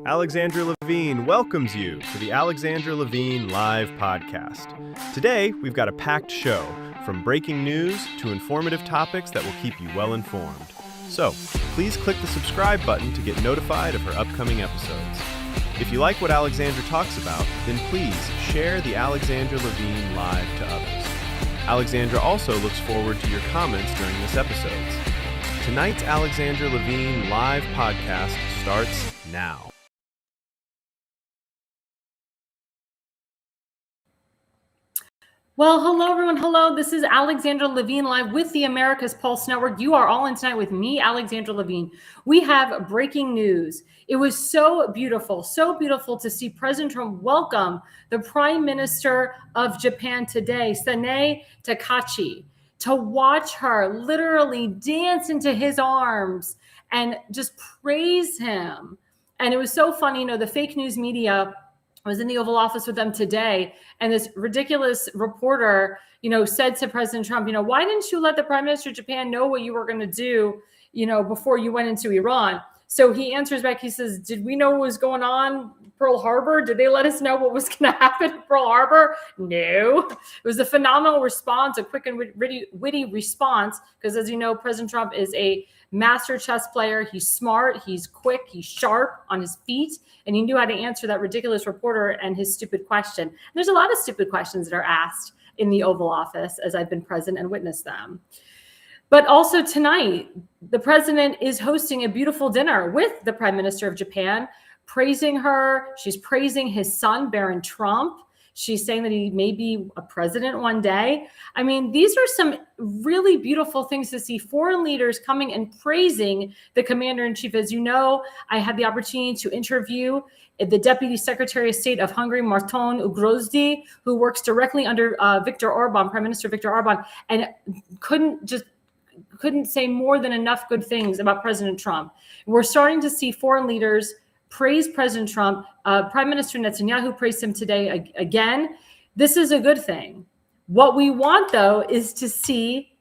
Alexandra Levine welcomes you to the Alexandra Levine Live Podcast. Today, we've got a packed show, from breaking news to informative topics that will keep you well informed. So, please click the subscribe button to get notified of her upcoming episodes. If you like what Alexandra talks about, then please share the Alexandra Levine Live to others. Alexandra also looks forward to your comments during this episode. Tonight's Alexandra Levine Live Podcast starts now. Well, hello, everyone. Hello. This is Alexandra Levine live with the America's Pulse Network. You are all in tonight with me, Alexandra Levine. We have breaking news. It was so beautiful to see President Trump welcome the Prime Minister of Japan today, Sanae Takachi, to watch her literally dance into his arms and just praise him. And it was so funny, the fake news media was in the Oval Office with them today, and this ridiculous reporter, said to President Trump, why didn't you let the Prime Minister of Japan know what you were going to do, before you went into Iran? So he answers back, he says, did we know what was going on Pearl Harbor? Did they let us know what was going to happen at Pearl Harbor? No. It was a phenomenal response, a quick and witty response, because as you know, President Trump is a master chess player. He's smart, he's quick, he's sharp on his feet, and he knew how to answer that ridiculous reporter and his stupid question. And there's a lot of stupid questions that are asked in the Oval Office as I've been present and witnessed them. But also tonight, the president is hosting a beautiful dinner with the Prime Minister of Japan, praising her. She's praising his son, Barron Trump. She's saying that he may be a president one day. I mean, these are some really beautiful things to see. Foreign leaders coming and praising the commander-in-chief. As you know, I had the opportunity to interview the Deputy Secretary of State of Hungary, Marton Ugrozdi, who works directly under Viktor Orban, Prime Minister Viktor Orban, and couldn't say more than enough good things about President Trump. We're starting to see foreign leaders praise President Trump. Prime Minister Netanyahu praised him today again. This is a good thing. What we want, though, is to see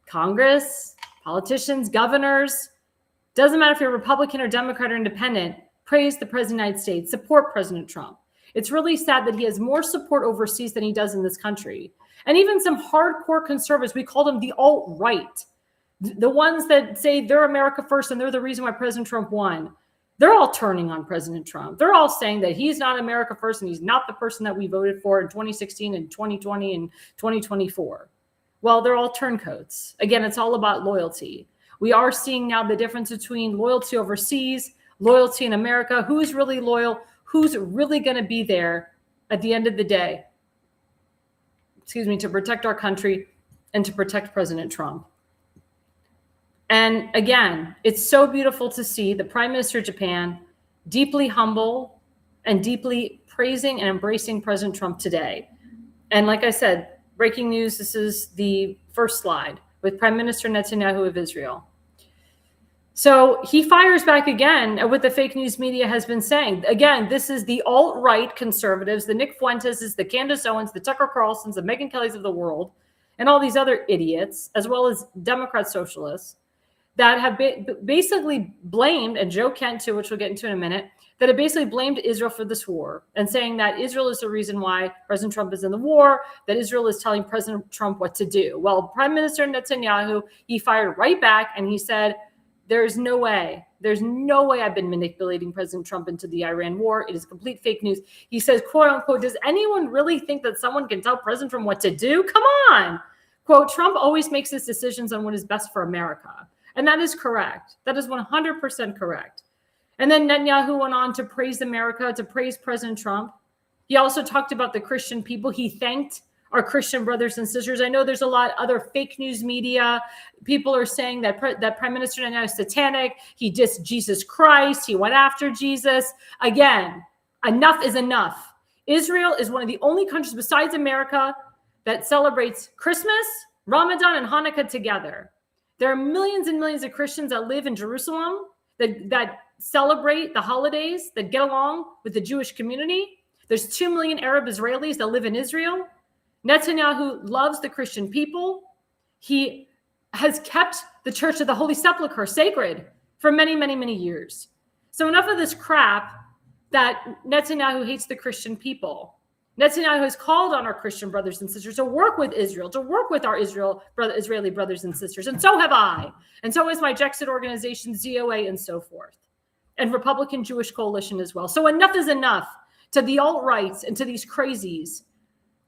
Congress, politicians, governors, doesn't matter if you're Republican or Democrat or independent, praise the President of the United States, support President Trump. It's really sad that he has more support overseas than he does in this country. And even some hardcore conservatives, we call them the alt-right, the ones that say they're America first and they're the reason why President Trump won. They're all turning on President Trump. They're all saying that he's not America first and he's not the person that we voted for in 2016 and 2020 and 2024. Well, they're all turncoats. Again, it's all about loyalty. We are seeing now the difference between loyalty overseas, loyalty in America. Who's really loyal? Who's really going to be there at the end of the day? To protect our country and to protect President Trump. And again, it's so beautiful to see the Prime Minister of Japan deeply humble and deeply praising and embracing President Trump today. And like I said, breaking news, this is the first slide with Prime Minister Netanyahu of Israel. So he fires back again at what the fake news media has been saying. Again, this is the alt-right conservatives, the Nick Fuentes, the Candace Owens, the Tucker Carlsons, the Megyn Kellys of the world, and all these other idiots, as well as Democrat socialists, that have basically blamed, and Joe Kent too, which we'll get into in a minute, that have basically blamed Israel for this war and saying that Israel is the reason why President Trump is in the war, that Israel is telling President Trump what to do. Well, Prime Minister Netanyahu, he fired right back and he said, there's no way I've been manipulating President Trump into the Iran war. It is complete fake news. He says, quote unquote, does anyone really think that someone can tell President Trump what to do? Come on. Quote, Trump always makes his decisions on what is best for America. And that is correct. That is 100% correct. And then Netanyahu went on to praise America, to praise President Trump. He also talked about the Christian people. He thanked our Christian brothers and sisters. I know there's a lot of other fake news media. People are saying that that Prime Minister Netanyahu is satanic. He dissed Jesus Christ. He went after Jesus. Again, enough is enough. Israel is one of the only countries besides America that celebrates Christmas, Ramadan, and Hanukkah together. There are millions and millions of Christians that live in Jerusalem that celebrate the holidays, that get along with the Jewish community. There's 2 million Arab Israelis that live in Israel. Netanyahu loves the Christian people. He has kept the Church of the Holy Sepulchre sacred for many, many, many years. So enough of this crap that Netanyahu hates the Christian people. Netanyahu has called on our Christian brothers and sisters to work with Israel, to work with our Israeli brothers and sisters. And so have I. And so has my Jexit organization, ZOA, and so forth. And Republican Jewish Coalition as well. So enough is enough to the alt-rights and to these crazies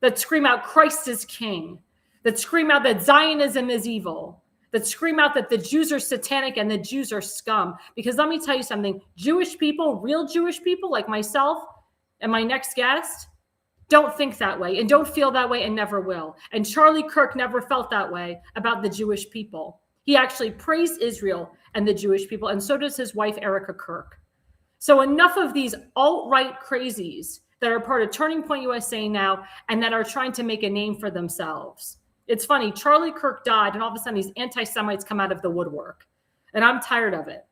that scream out Christ is king, that scream out that Zionism is evil, that scream out that the Jews are satanic and the Jews are scum. Because let me tell you something, Jewish people, real Jewish people like myself and my next guest, don't think that way and don't feel that way and never will. And Charlie Kirk never felt that way about the Jewish people. He actually praised Israel and the Jewish people, and so does his wife, Erica Kirk. So enough of these alt-right crazies that are part of Turning Point USA now and that are trying to make a name for themselves. It's funny, Charlie Kirk died, and all of a sudden these anti-Semites come out of the woodwork. And I'm tired of it.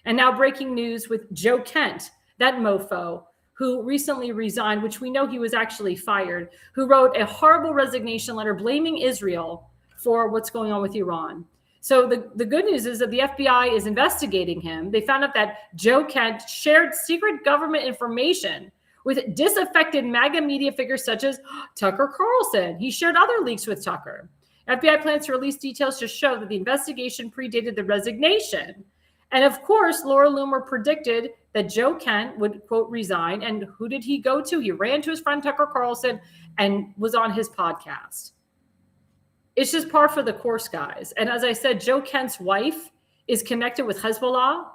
And now breaking news with Joe Kent, that mofo, who recently resigned, which we know he was actually fired, who wrote a horrible resignation letter blaming Israel for what's going on with Iran. So the good news is that the FBI is investigating him. They found out that Joe Kent shared secret government information with disaffected MAGA media figures such as Tucker Carlson. He shared other leaks with Tucker. FBI plans to release details to show that the investigation predated the resignation. And of course, Laura Loomer predicted that Joe Kent would, quote, resign. And who did he go to? He ran to his friend Tucker Carlson and was on his podcast. It's just par for the course, guys. And as I said, Joe Kent's wife is connected with Hezbollah,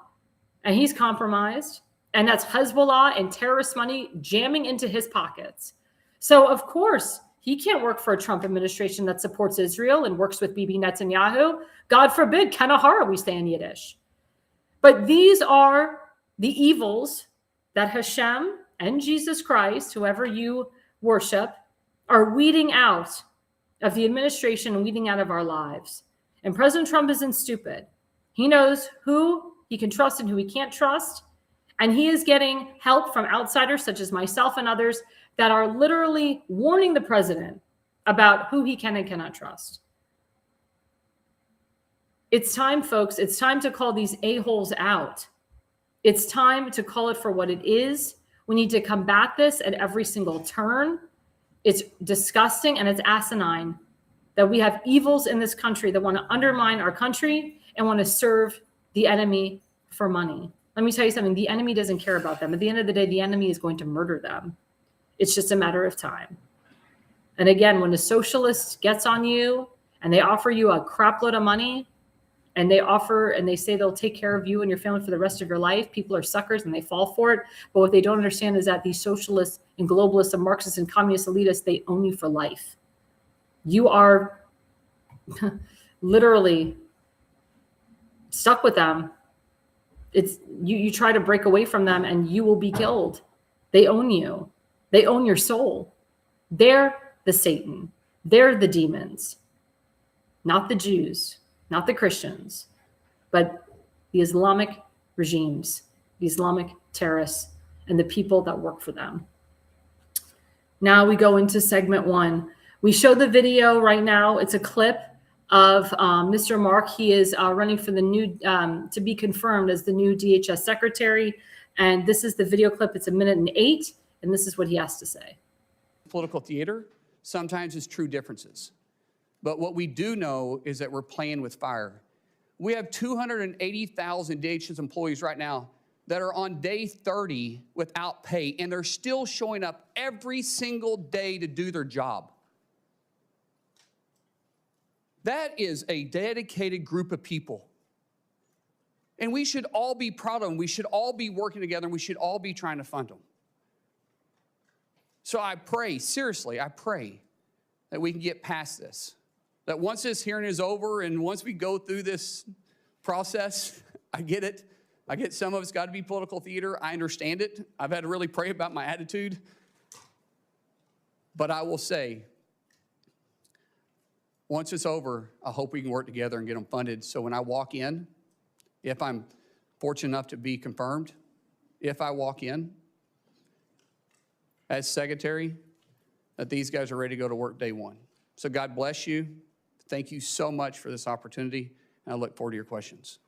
and he's compromised. And that's Hezbollah and terrorist money jamming into his pockets. So, of course, he can't work for a Trump administration that supports Israel and works with Bibi Netanyahu. God forbid, Kanahara, we say in Yiddish. But these are the evils that Hashem and Jesus Christ, whoever you worship, are weeding out of the administration and weeding out of our lives. And President Trump isn't stupid. He knows who he can trust and who he can't trust. And he is getting help from outsiders such as myself and others that are literally warning the president about who he can and cannot trust. It's time, folks. It's time to call these a-holes out. It's time to call it for what it is. We need to combat this at every single turn. It's disgusting and it's asinine that we have evils in this country that want to undermine our country and want to serve the enemy for money. Let me tell you something. The enemy doesn't care about them. At the end of the day, the enemy is going to murder them. It's just a matter of time. And again, when a socialist gets on you and they offer you a crap load of money and they say they'll take care of you and your family for the rest of your life, people are suckers and they fall for it. But what they don't understand is that these socialists and globalists and Marxists and communist elitists, they own you for life. You are literally stuck with them. It's you try to break away from them and you will be killed. They own you. They own your soul. They're the Satan. They're the demons, not the Jews, not the Christians, but the Islamic regimes, the Islamic terrorists, and the people that work for them. Now we go into segment one. We show the video right now. It's a clip of Mr. Mark. He is running for the new, to be confirmed as the new DHS secretary. And this is the video clip. It's 1:08, and this is what he has to say. Political theater sometimes is true differences. But what we do know is that we're playing with fire. We have 280,000 DHS employees right now that are on day 30 without pay, and they're still showing up every single day to do their job. That is a dedicated group of people. And we should all be proud of them. We should all be working together, and we should all be trying to fund them. So I pray, seriously, I pray that we can get past this. That once this hearing is over and once we go through this process, I get it. I get some of it's got to be political theater. I understand it. I've had to really pray about my attitude. But I will say, once it's over, I hope we can work together and get them funded. So when I walk in, if I'm fortunate enough to be confirmed, if I walk in as secretary, that these guys are ready to go to work day one. So God bless you. Thank you so much for this opportunity, and I look forward to your questions.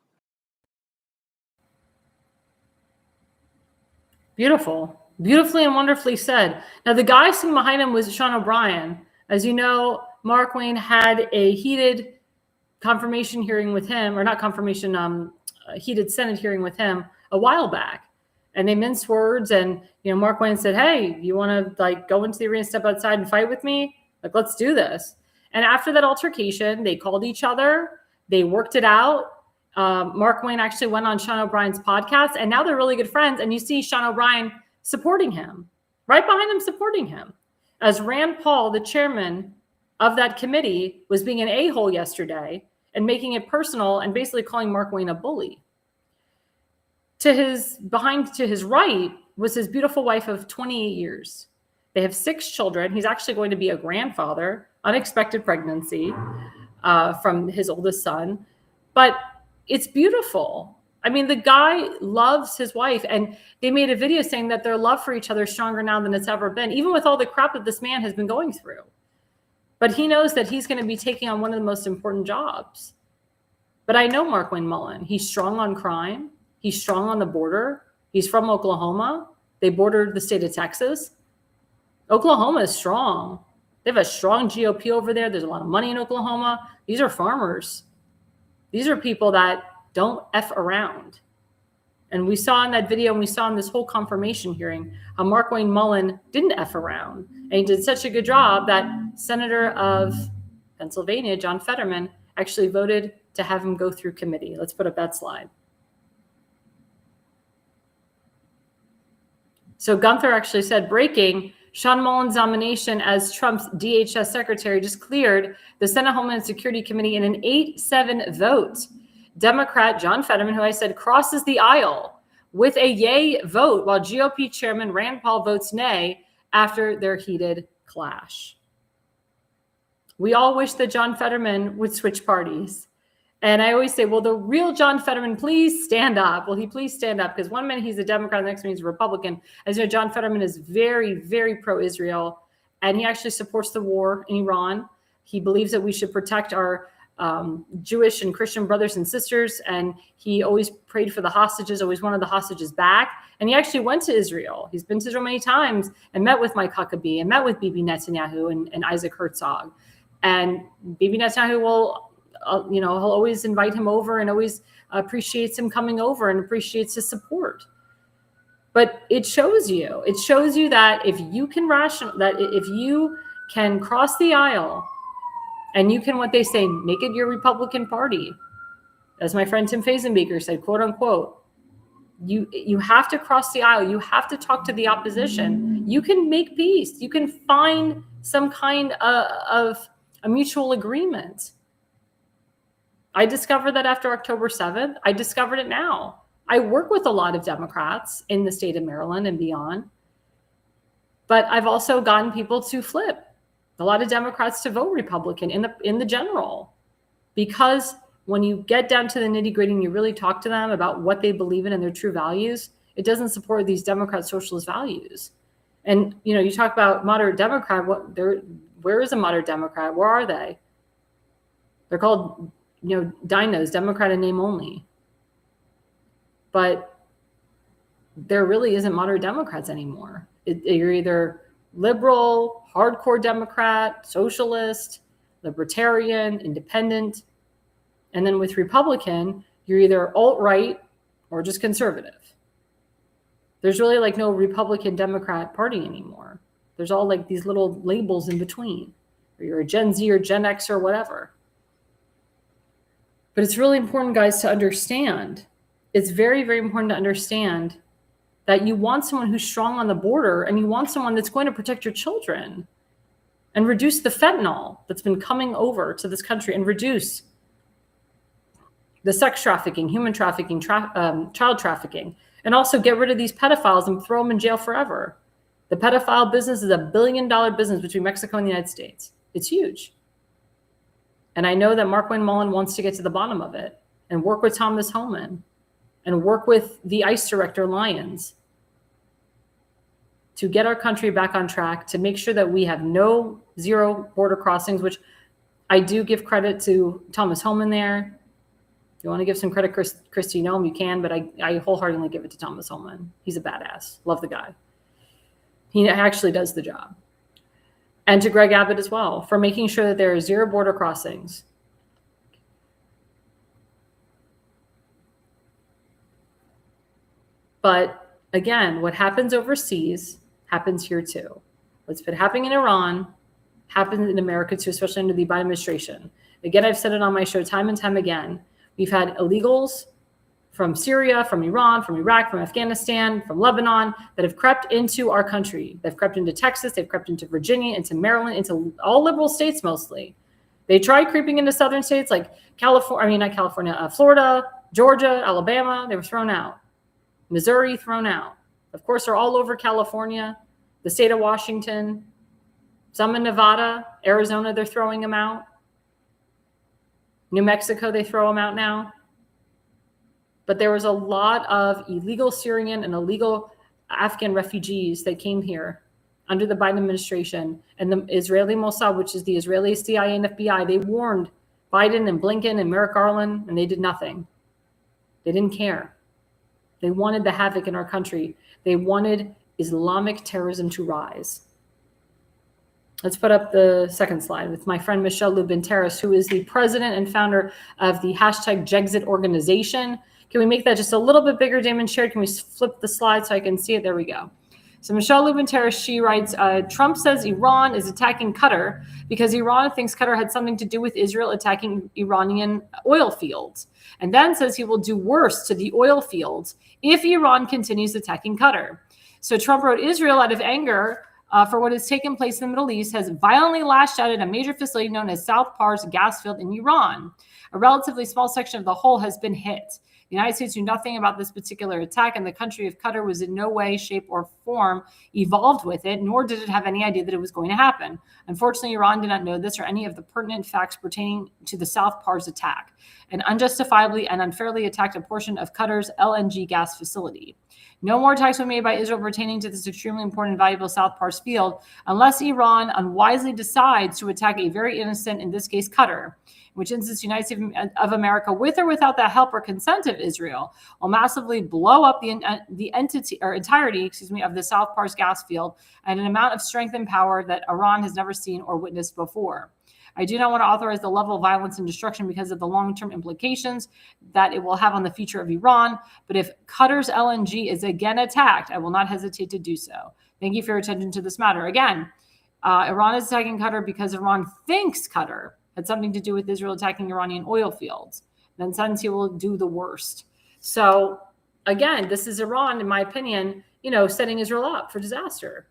Beautiful. Beautifully and wonderfully said. Now, the guy sitting behind him was Sean O'Brien. As you know, Mark Wayne had a heated confirmation hearing with him, or not confirmation, a heated Senate hearing with him a while back. And they minced words, and Mark Wayne said, "Hey, you want to go into the arena, step outside and fight with me? Let's do this." And after that altercation, they called each other, they worked it out. Mark Wayne actually went on Sean O'Brien's podcast, and now they're really good friends. And you see Sean O'Brien supporting him, right behind him, supporting him. As Rand Paul, the chairman of that committee, was being an a-hole yesterday and making it personal and basically calling Mark Wayne a bully. To his right was his beautiful wife of 28 years. They have 6 children. He's actually going to be a grandfather, unexpected pregnancy from his oldest son. But it's beautiful. I mean, the guy loves his wife, and they made a video saying that their love for each other is stronger now than it's ever been, even with all the crap that this man has been going through. But he knows that he's going to be taking on one of the most important jobs. But I know Mark Wayne Mullen. He's strong on crime. He's strong on the border. He's from Oklahoma. They bordered the state of Texas. Oklahoma is strong. They have a strong GOP over there. There's a lot of money in Oklahoma. These are farmers. These are people that don't F around. And we saw in that video, and we saw in this whole confirmation hearing, how Mark Wayne Mullen didn't F around. And he did such a good job that Senator of Pennsylvania, John Fetterman, actually voted to have him go through committee. Let's put up that slide. So Gunther actually said, breaking, Sean Mullen's nomination as Trump's DHS secretary just cleared the Senate Homeland Security Committee in an 8-7 vote. Democrat John Fetterman, who I said crosses the aisle with a yay vote, while GOP chairman Rand Paul votes nay after their heated clash. We all wish that John Fetterman would switch parties. And I always say, will the real John Fetterman please stand up? Will he please stand up? Because one minute he's a Democrat, the next minute he's a Republican. As you know, John Fetterman is very, very pro-Israel, and he actually supports the war in Iran. He believes that we should protect our Jewish and Christian brothers and sisters, and he always prayed for the hostages, always wanted the hostages back. And he actually went to Israel. He's been to Israel many times and met with Mike Huckabee and met with Bibi Netanyahu and Isaac Herzog. And Bibi Netanyahu will he'll always invite him over and always appreciates him coming over and appreciates his support. But it shows you that if you can cross the aisle and you can, what they say, make it your Republican Party, as my friend Tim Fazenbaker said, quote unquote, you have to cross the aisle. You have to talk to the opposition. You can make peace. You can find some kind of a mutual agreement. I discovered that after October 7th. I discovered it now. I work with a lot of Democrats in the state of Maryland and beyond. But I've also gotten people to flip. A lot of Democrats to vote Republican in the general. Because when you get down to the nitty-gritty and you really talk to them about what they believe in and their true values, it doesn't support these Democrat socialist values. And you talk about moderate Democrat, where is a moderate Democrat? Where are they? They're called dinos, Democrat in name only. But there really isn't moderate Democrats anymore. You're either liberal, hardcore Democrat, socialist, libertarian, independent. And then with Republican, you're either alt-right or just conservative. There's really no Republican Democrat Party anymore. There's all these little labels in between. Or you're a Gen Z or Gen X or whatever. But it's really important, guys, to understand. It's very, very important to understand that you want someone who's strong on the border, and you want someone that's going to protect your children and reduce the fentanyl that's been coming over to this country, and reduce the sex trafficking, human trafficking, child trafficking, and also get rid of these pedophiles and throw them in jail forever. The pedophile business is $1 billion business between Mexico and the United States. It's huge. And I know that Mark Wayne Mullen wants to get to the bottom of it and work with Thomas Homan and work with the ICE director, Lyons, to get our country back on track, to make sure that we have zero border crossings, which I do give credit to Thomas Homan there. If you want to give some credit, Kristi Noem, you can, but I wholeheartedly give it to Thomas Homan. He's a badass. Love the guy. He actually does the job. And to Greg Abbott as well for making sure that there are 0 border crossings. But again, what happens overseas happens here too. What's been happening in Iran happens in America too, especially under the Biden administration. Again, I've said it on my show time and time again. We've had illegals from Syria, from Iran, from Iraq, from Afghanistan, from Lebanon that have crept into our country. They've crept into Texas, they've crept into Virginia, into Maryland, into all liberal states mostly. They tried creeping into southern states like Florida, Georgia, Alabama. They were thrown out. Missouri, thrown out. Of course, they're all over California, the state of Washington, some in Nevada, Arizona, they're throwing them out. New Mexico, they throw them out now. But there was a lot of illegal Syrian and illegal Afghan refugees that came here under the Biden administration. And the Israeli Mossad, which is the Israeli CIA and FBI, they warned Biden and Blinken and Merrick Garland, and they did nothing. They didn't care. They wanted the havoc in our country. They wanted Islamic terrorism to rise. Let's put up the second slide with my friend Michelle Lubin-Terrace, who is the president and founder of the #Jexit organization. Can we make that just a little bit bigger, Damon shared? Can we flip the slide so I can see it? There we go. So Michelle Lubin-Terrace, she writes, Trump says Iran is attacking Qatar because Iran thinks Qatar had something to do with Israel attacking Iranian oil fields, and then says he will do worse to the oil fields if Iran continues attacking Qatar. So Trump wrote, Israel, out of anger for what has taken place in the Middle East, has violently lashed out at a major facility known as South Pars gas field in Iran. A relatively small section of the whole has been hit. The United States knew nothing about this particular attack, and the country of Qatar was in no way, shape, or form involved with it, nor did it have any idea that it was going to happen. Unfortunately, Iran did not know this or any of the pertinent facts pertaining to the South Pars attack, and unjustifiably and unfairly attacked a portion of Qatar's LNG gas facility. No more attacks were made by Israel pertaining to this extremely important and valuable South Pars field unless Iran unwisely decides to attack a very innocent, in this case, Qatar, which insists the United States of America, with or without the help or consent of Israel, will massively blow up the entirety of the South Pars gas field at an amount of strength and power that Iran has never seen or witnessed before. I do not want to authorize the level of violence and destruction because of the long-term implications that it will have on the future of Iran. But if Qatar's LNG is again attacked, I will not hesitate to do so. Thank you for your attention to this matter. Again, Iran is attacking Qatar because Iran thinks Qatar had something to do with Israel attacking Iranian oil fields. Then suddenly he will do the worst. So again, this is Iran, in my opinion, setting Israel up for disaster.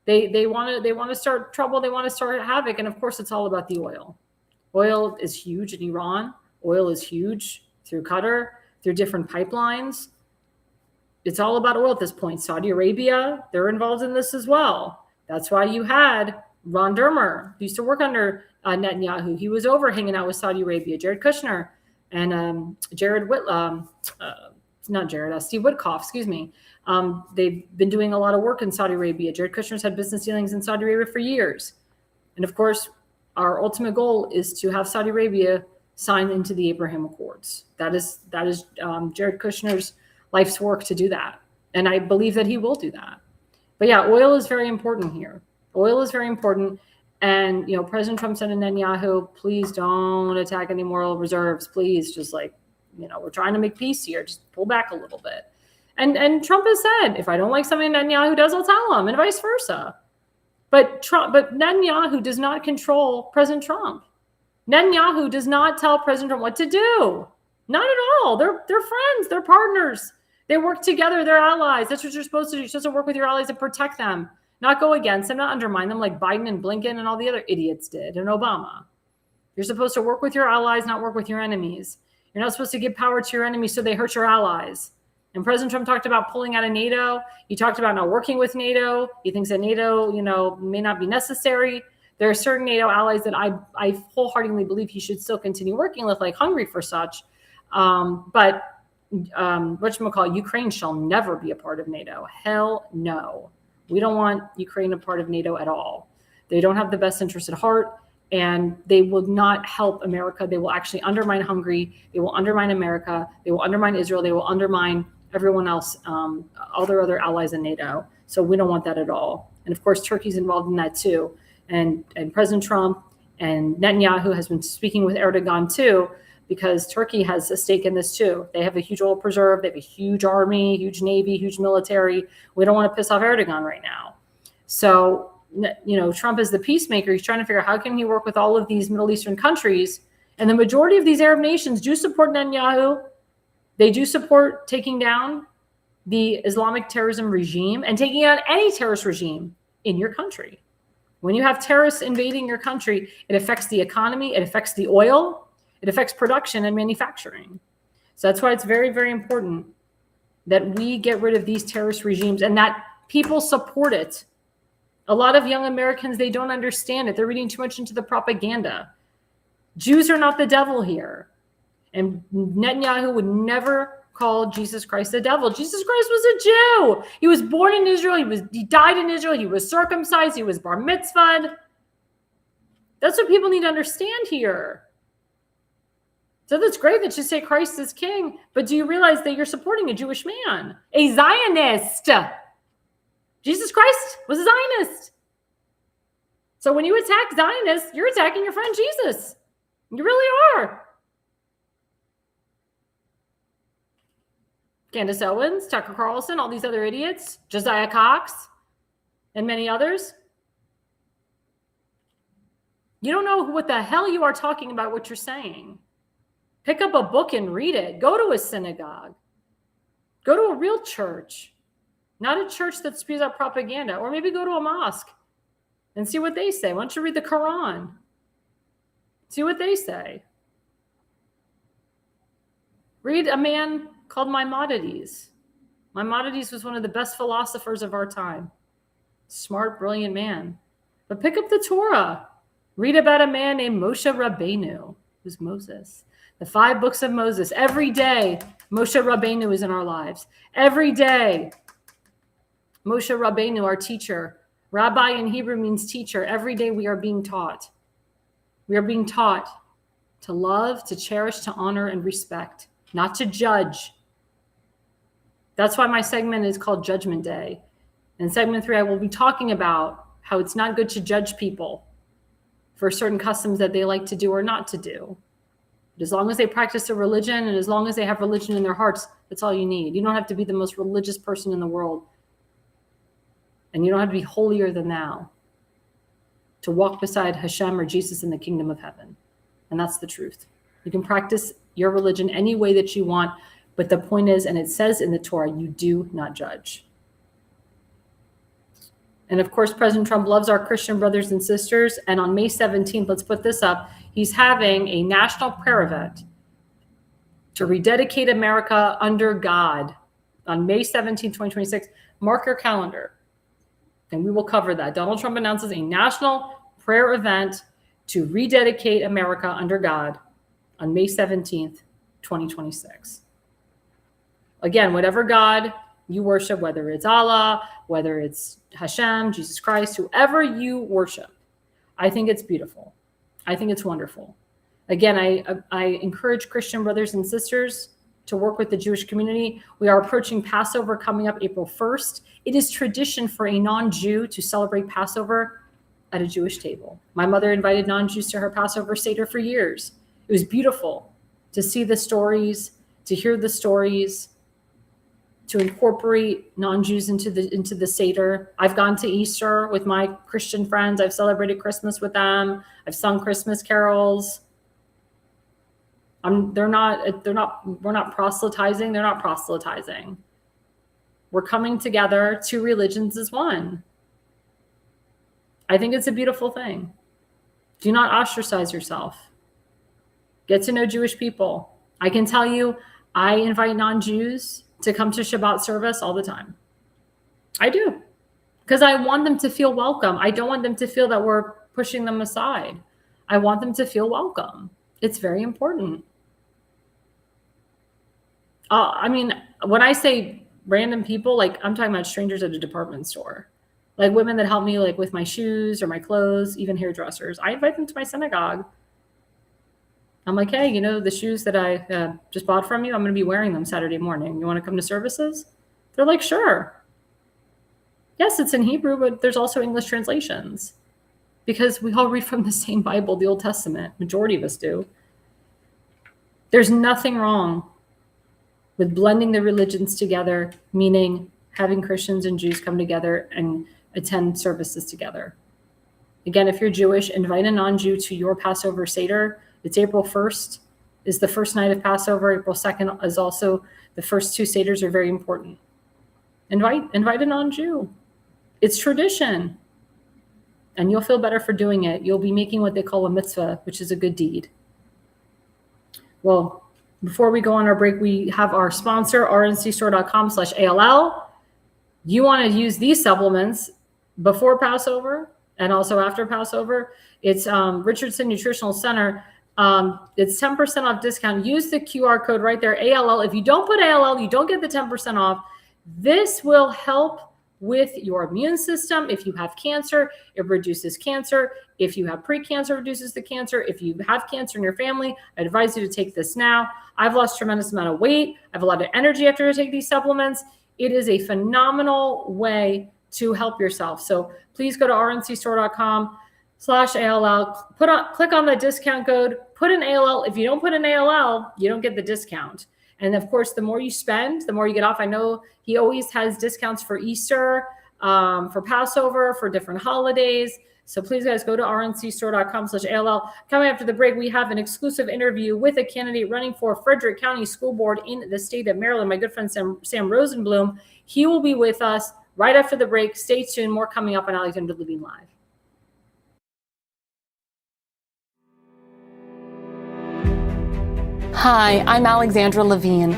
They want to start trouble. They want to start havoc. And of course, it's all about the oil. Oil is huge in Iran. Oil is huge through Qatar, through different pipelines. It's all about oil at this point. Saudi Arabia, they're involved in this as well. That's why you had Ron Dermer, who used to work under Netanyahu. He was over hanging out with Saudi Arabia. Jared Kushner and Steve Witkoff, excuse me. They've been doing a lot of work in Saudi Arabia. Jared Kushner's had business dealings in Saudi Arabia for years. And of course, our ultimate goal is to have Saudi Arabia sign into the Abraham Accords. That is Jared Kushner's life's work to do that. And I believe that he will do that. But yeah, oil is very important here. Oil is very important. And, President Trump said to Netanyahu, please don't attack any more oil reserves. Please, just we're trying to make peace here. Just pull back a little bit. And Trump has said, if I don't like something Netanyahu does, I'll tell him, and vice versa. But Netanyahu does not control President Trump. Netanyahu does not tell President Trump what to do. Not at all. They're friends. They're partners. They work together. They're allies. That's what you're supposed to do. You're supposed to work with your allies and protect them, not go against them, not undermine them like Biden and Blinken and all the other idiots did, and Obama. You're supposed to work with your allies, not work with your enemies. You're not supposed to give power to your enemies so they hurt your allies. And President Trump talked about pulling out of NATO. He talked about not working with NATO. He thinks that NATO, may not be necessary. There are certain NATO allies that I wholeheartedly believe he should still continue working with, like Hungary for such. But Ukraine shall never be a part of NATO. Hell no. We don't want Ukraine a part of NATO at all. They don't have the best interest at heart. and they will not help America. They will actually undermine Hungary. They will undermine America. They will undermine Israel. They will undermine everyone else, all their other allies in NATO. So we don't want that at all. And of course, Turkey's involved in that too. And President Trump and Netanyahu has been speaking with Erdogan too, because Turkey has a stake in this too. They have a huge oil preserve. They have a huge army, huge navy, huge military. We don't want to piss off Erdogan right now. So, Trump is the peacemaker. He's trying to figure out how can he work with all of these Middle Eastern countries. And the majority of these Arab nations do support Netanyahu. They do support taking down the Islamic terrorism regime and taking out any terrorist regime in your country. When you have terrorists invading your country, it affects the economy, it affects the oil, it affects production and manufacturing. So that's why it's very, very important that we get rid of these terrorist regimes and that people support it. A lot of young Americans, they don't understand it. They're reading too much into the propaganda. Jews are not the devil here. And Netanyahu would never call Jesus Christ the devil. Jesus Christ was a Jew. He was born in Israel. He died in Israel. He was circumcised. He was bar mitzvahed. That's what people need to understand here. So that's great that you say Christ is king, but do you realize that you're supporting a Jewish man, a Zionist? Jesus Christ was a Zionist. So when you attack Zionists, you're attacking your friend Jesus. You really are. Candace Owens, Tucker Carlson, all these other idiots, Josiah Cox, and many others. You don't know what the hell you are talking about, what you're saying. Pick up a book and read it. Go to a synagogue. Go to a real church, not a church that spews out propaganda. Or maybe go to a mosque and see what they say. Why don't you read the Quran? See what they say. Read a man called Maimonides. Maimonides was one of the best philosophers of our time. Smart, brilliant man. But pick up the Torah. Read about a man named Moshe Rabbeinu, who's Moses. The 5 books of Moses. Every day, Moshe Rabbeinu is in our lives. Every day, Moshe Rabbeinu, our teacher. Rabbi in Hebrew means teacher. Every day we are being taught. We are being taught to love, to cherish, to honor, and respect, not to judge. That's why my segment is called Judgment Day. In segment 3, I will be talking about how it's not good to judge people for certain customs that they like to do or not to do. But as long as they practice their religion and as long as they have religion in their hearts, that's all you need. You don't have to be the most religious person in the world. And you don't have to be holier than thou to walk beside Hashem or Jesus in the kingdom of heaven. And that's the truth. You can practice your religion any way that you want, but the point is, and it says in the Torah, you do not judge. And of course, President Trump loves our Christian brothers and sisters. And on May 17th, let's put this up, he's having a national prayer event to rededicate America under God on May 17th, 2026. Mark your calendar, and we will cover that. Donald Trump announces a national prayer event to rededicate America under God on May 17th, 2026. Again, whatever God you worship, whether it's Allah, whether it's Hashem, Jesus Christ, whoever you worship, I think it's beautiful. I think it's wonderful. Again, I encourage Christian brothers and sisters to work with the Jewish community. We are approaching Passover coming up April 1st. It is tradition for a non-Jew to celebrate Passover at a Jewish table. My mother invited non-Jews to her Passover Seder for years. It was beautiful to see the stories, to hear the stories, to incorporate non-Jews into the Seder. I've gone to Easter with my Christian friends. I've celebrated Christmas with them. I've sung Christmas carols. We're not proselytizing. They're not proselytizing. We're coming together. 2 religions as one. I think it's a beautiful thing. Do not ostracize yourself. Get to know Jewish people. I can tell you, I invite non-Jews to come to Shabbat service all the time. I do. Because I want them to feel welcome. I don't want them to feel that we're pushing them aside. I want them to feel welcome. It's very important. I mean, when I say random people, like I'm talking about strangers at a department store. like women that help me like with my shoes or my clothes, even hairdressers. I invite them to my synagogue. I'm like, hey, you know, the shoes that I just bought from you, I'm going to be wearing them Saturday morning. You want to come to services? They're like, sure. Yes, it's in Hebrew, but there's also English translations because we all read from the same Bible, the Old Testament. Majority of us do. There's nothing wrong with blending the religions together, meaning having Christians and Jews come together and attend services together. Again, if you're Jewish, invite a non-Jew to your Passover Seder. It's April 1st is the first night of Passover. April 2nd is also the first two Seders are very important. Invite a non-Jew. It's tradition. And you'll feel better for doing it. You'll be making what they call a mitzvah, which is a good deed. Well, before we go on our break, we have our sponsor, rncstore.com/ALL. You want to use these supplements before Passover and also after Passover. It's Richardson Nutritional Center. It's 10% off discount. Use the QR code right there, ALL. If you don't put ALL, you don't get the 10% off. This will help with your immune system. If you have cancer, it reduces cancer. If you have pre-cancer, it reduces the cancer. If you have cancer in your family, I advise you to take this now. I've lost a tremendous amount of weight. I have a lot of energy after I take these supplements. It is a phenomenal way to help yourself. So please go to rncstore.com/ALL. Click on the discount code, put an ALL. If you don't put an ALL, you don't get the discount. And of course, the more you spend, the more you get off. I know he always has discounts for Easter, for Passover, for different holidays. So please, guys, go to rncstore.com/ALL. Coming after the break, we have an exclusive interview with a candidate running for Frederick County School Board in the state of Maryland, my good friend Sam Rosenbloom. He will be with us right after the break. Stay tuned. More coming up on Alexandra Levine Live. Hi, I'm Alexandra Levine.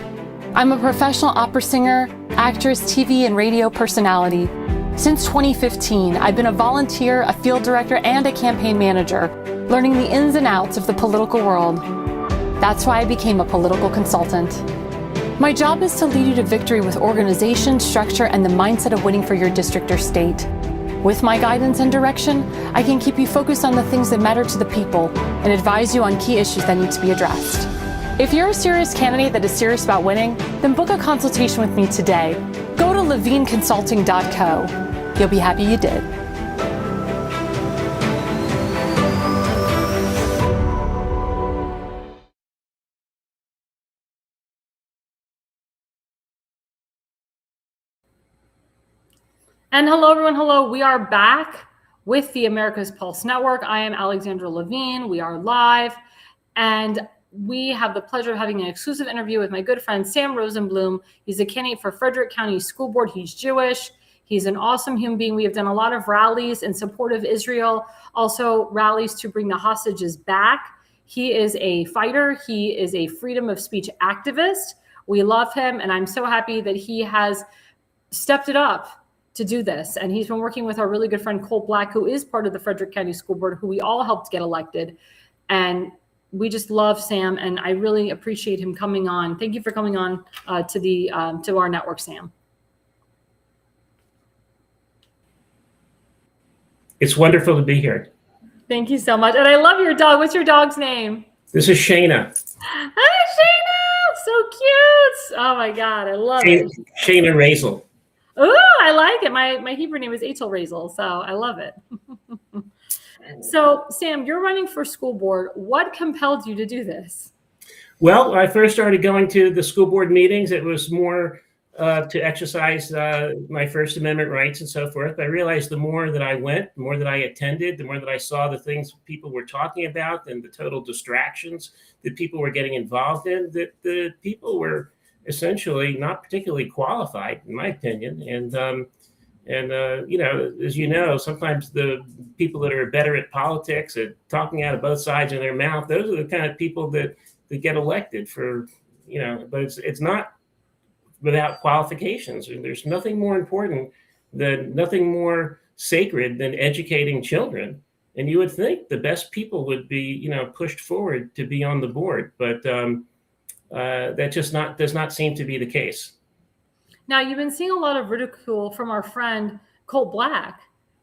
I'm a professional opera singer, actress, TV, and radio personality. Since 2015, I've been a volunteer, a field director, and a campaign manager, learning the ins and outs of the political world. That's why I became a political consultant. My job is to lead you to victory with organization, structure, and the mindset of winning for your district or state. With my guidance and direction, I can keep you focused on the things that matter to the people and advise you on key issues that need to be addressed. If you're a serious candidate that is serious about winning, then book a consultation with me today. Go to levineconsulting.co. You'll be happy you did. And hello, everyone. Hello. We are back with the America's Pulse Network. I am Alexandra Levine. We are live. And we have the pleasure of having an exclusive interview with my good friend, Sam Rosenbloom. He's a candidate for Frederick County School Board. He's Jewish. He's an awesome human being. We have done a lot of rallies in support of Israel, also rallies to bring the hostages back. He is a fighter. He is a freedom of speech activist. We love him, and I'm so happy that he has stepped it up to do this. And he's been working with our really good friend, Colt Black, who is part of the Frederick County School Board, who we all helped get elected. And we just love Sam, and I really appreciate him coming on. Thank you for coming on to our network, Sam. It's wonderful to be here. Thank you so much. And I love your dog. What's your dog's name? This is Shayna. Hi, Shayna. So cute. Oh, my God. I love it. Shayna Razel. Oh, I like it. My Hebrew name is A.L.L, Razel, so I love it. So, Sam, you're running for school board. What compelled you to do this? Well, I first started going to the school board meetings. It was more to exercise my First Amendment rights and so forth. I realized the more that I went, the more that I attended, the more that I saw the things people were talking about and the total distractions that people were getting involved in, that the people were essentially not particularly qualified, in my opinion. And you know, as you know, sometimes the people that are better at politics, at talking out of both sides of their mouth, those are the kind of people that get elected for, you know, but it's not without qualifications. There's nothing more important nothing more sacred than educating children. And you would think the best people would be, you know, pushed forward to be on the board, but that just does not seem to be the case. Now, you've been seeing a lot of ridicule from our friend Colt Black.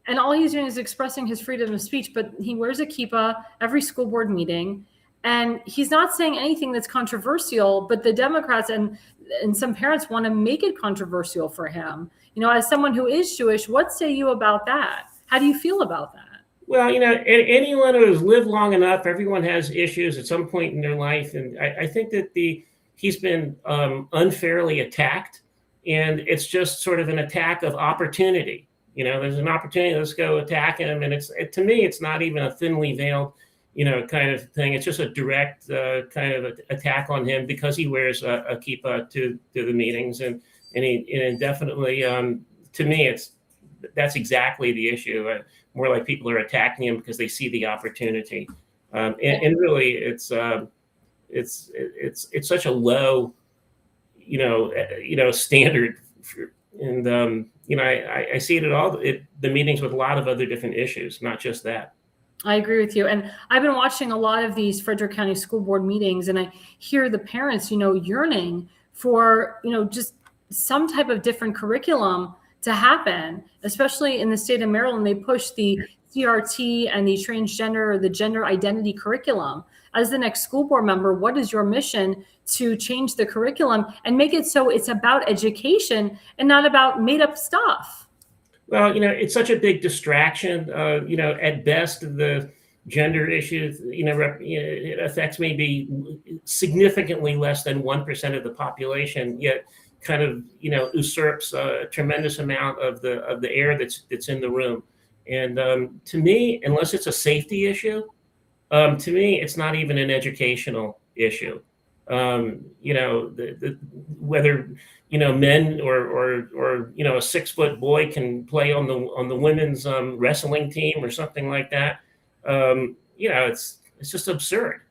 And all he's doing is expressing his freedom of speech, but he wears a kippah every school board meeting. And he's not saying anything that's controversial, but the Democrats and some parents want to make it controversial for him. As someone who is Jewish, what say you about that? How do you feel about that? Well, anyone who's lived long enough, everyone has issues at some point in their life. And I think that he's been unfairly attacked, and it's just sort of an attack of opportunity. There's an opportunity, let's go attack him. And to me, it's not even a thinly veiled, kind of thing. It's just a direct kind of attack on him because he wears a kippah to the meetings. And definitely, to me, that's exactly the issue. More like people are attacking him because they see the opportunity. And really, it's such a low, standard. I see it at all the meetings with a lot of other different issues, not just that. I agree with you. And I've been watching a lot of these Frederick County School Board meetings, and I hear the parents, yearning for, just some type of different curriculum to happen, especially in the state of Maryland. They push the CRT and the transgender or the gender identity curriculum. As the next school board member, what is your mission to change the curriculum and make it so it's about education and not about made up stuff? Well, it's such a big distraction. At best, the gender issue, it affects maybe significantly less than 1% of the population, yet kind of, usurps a tremendous amount of the air that's in the room. And to me, unless it's a safety issue, to me, it's not even an educational issue. Whether men or a 6-foot boy can play on the women's wrestling team or something like that. It's just absurd.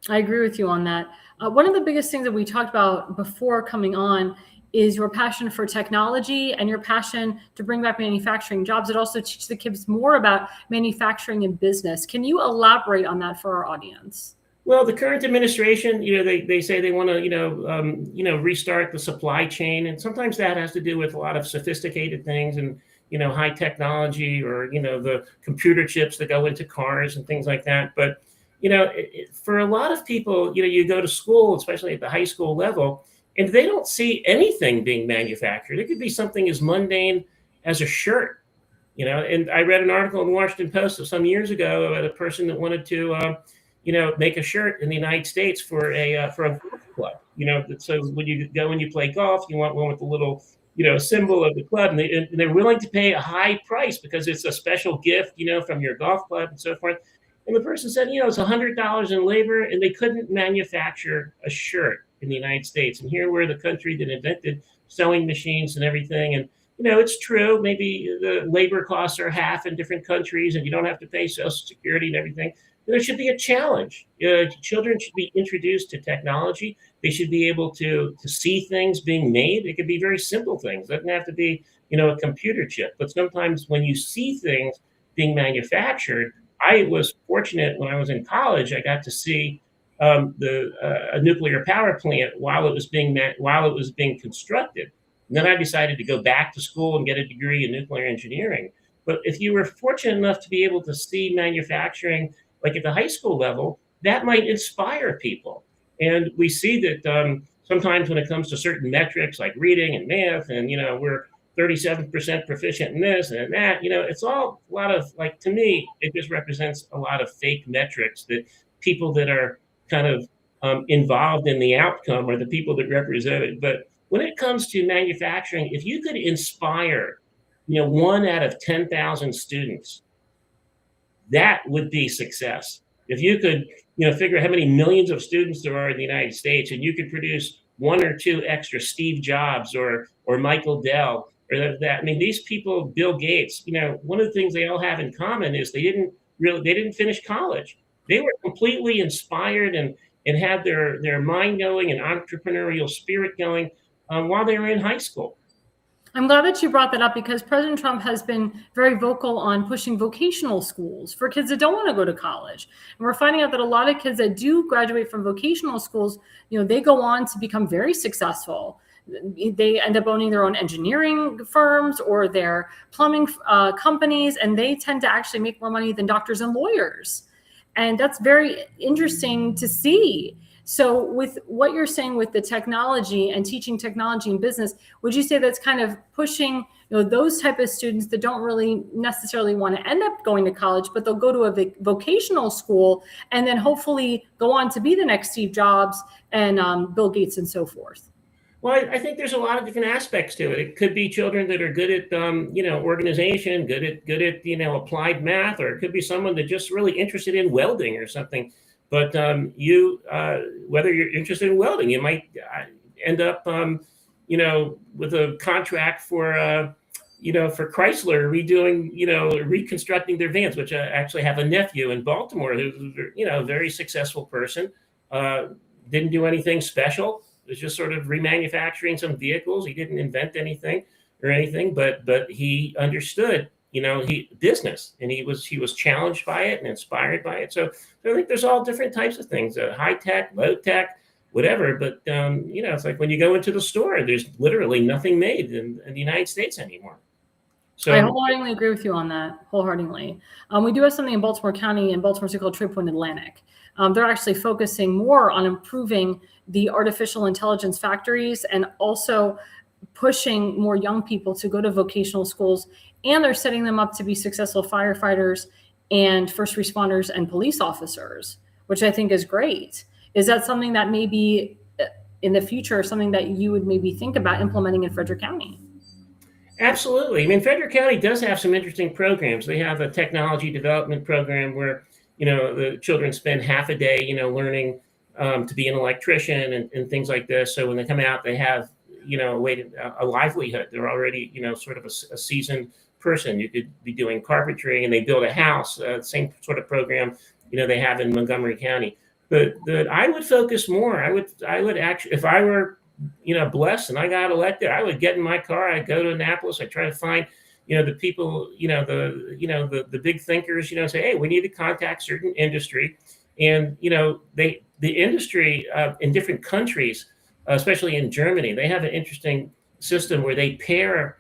I agree with you on that. One of the biggest things that we talked about before coming on is your passion for technology and your passion to bring back manufacturing jobs. It also teaches the kids more about manufacturing and business. Can you elaborate on that for our audience? Well, the current administration, they say they want to, restart the supply chain. And sometimes that has to do with a lot of sophisticated things and, high technology or, the computer chips that go into cars and things like that. But, for a lot of people, you go to school, especially at the high school level, and they don't see anything being manufactured. It could be something as mundane as a shirt, and I read an article in the Washington Post some years ago about a person that wanted to, make a shirt in the United States for a golf club. So when you go and you play golf, you want one with a little, symbol of the club, and they're willing to pay a high price because it's a special gift, from your golf club and so forth. And the person said, it's $100 in labor, and they couldn't manufacture a shirt in the United States. And here we're the country that invented sewing machines and everything. And it's true. Maybe the labor costs are half in different countries, and you don't have to pay Social Security and everything. There should be a challenge. Children should be introduced to technology. They should be able to see things being made. It could be very simple things. It doesn't have to be, a computer chip. But sometimes when you see things being manufactured, I was fortunate when I was in college. I got to see a nuclear power plant while it was being constructed. And then I decided to go back to school and get a degree in nuclear engineering. But if you were fortunate enough to be able to see manufacturing, like at the high school level, that might inspire people. And we see that sometimes when it comes to certain metrics like reading and math, and we're 37% proficient in this and that, it's all a lot of, like, to me, it just represents a lot of fake metrics that people that are kind of involved in the outcome are the people that represent it. But when it comes to manufacturing, if you could inspire, 1 out of 10,000 students, that would be success. If you could, figure how many millions of students there are in the United States, and you could produce 1 or 2 extra Steve Jobs or Michael Dell or that. I mean, these people, Bill Gates, one of the things they all have in common is they didn't finish college. They were completely inspired and had their mind going and entrepreneurial spirit going while they were in high school. I'm glad that you brought that up, because President Trump has been very vocal on pushing vocational schools for kids that don't want to go to college. And we're finding out that a lot of kids that do graduate from vocational schools, they go on to become very successful. they end up owning their own engineering firms or their plumbing companies, and they tend to actually make more money than doctors and lawyers. And that's very interesting to see. So with what you're saying with the technology and teaching technology in business, would you say that's kind of pushing, those type of students that don't really necessarily want to end up going to college, but they'll go to a vocational school and then hopefully go on to be the next Steve Jobs and Bill Gates and so forth? Well, I think there's a lot of different aspects to it. It could be children that are good at, organization, good at, applied math, or it could be someone that's just really interested in welding or something. But whether you're interested in welding, you might end up, with a contract for Chrysler redoing, reconstructing their vans, which I actually have a nephew in Baltimore who's, a very successful person, didn't do anything special. It was just sort of remanufacturing some vehicles. He didn't invent anything, but he understood, business, and he was challenged by it and inspired by it. So I think there's all different types of things, high tech, low tech, whatever. But it's like when you go into the store, there's literally nothing made in the United States anymore. So I wholeheartedly agree with you on that. Wholeheartedly. We do have something in Baltimore County in Baltimore City called Trade Point Atlantic. They're actually focusing more on improving the artificial intelligence factories and also pushing more young people to go to vocational schools. And they're setting them up to be successful firefighters and first responders and police officers, which I think is great. Is that something that maybe in the future, something that you would maybe think about implementing in Frederick County? Absolutely. I mean, Frederick County does have some interesting programs. They have a technology development program where, the children spend half a day, learning to be an electrician and things like this. So when they come out, they have, a livelihood. They're already, sort of a seasoned person. You could be doing carpentry, and they build a house, same sort of program, they have in Montgomery County. But I would focus more. I would actually, if I were, blessed and I got elected, I would get in my car. I'd go to Annapolis. I'd try to find, the people, the big thinkers, say, hey, we need to contact certain industry. And, the industry in different countries, especially in Germany, they have an interesting system where they pair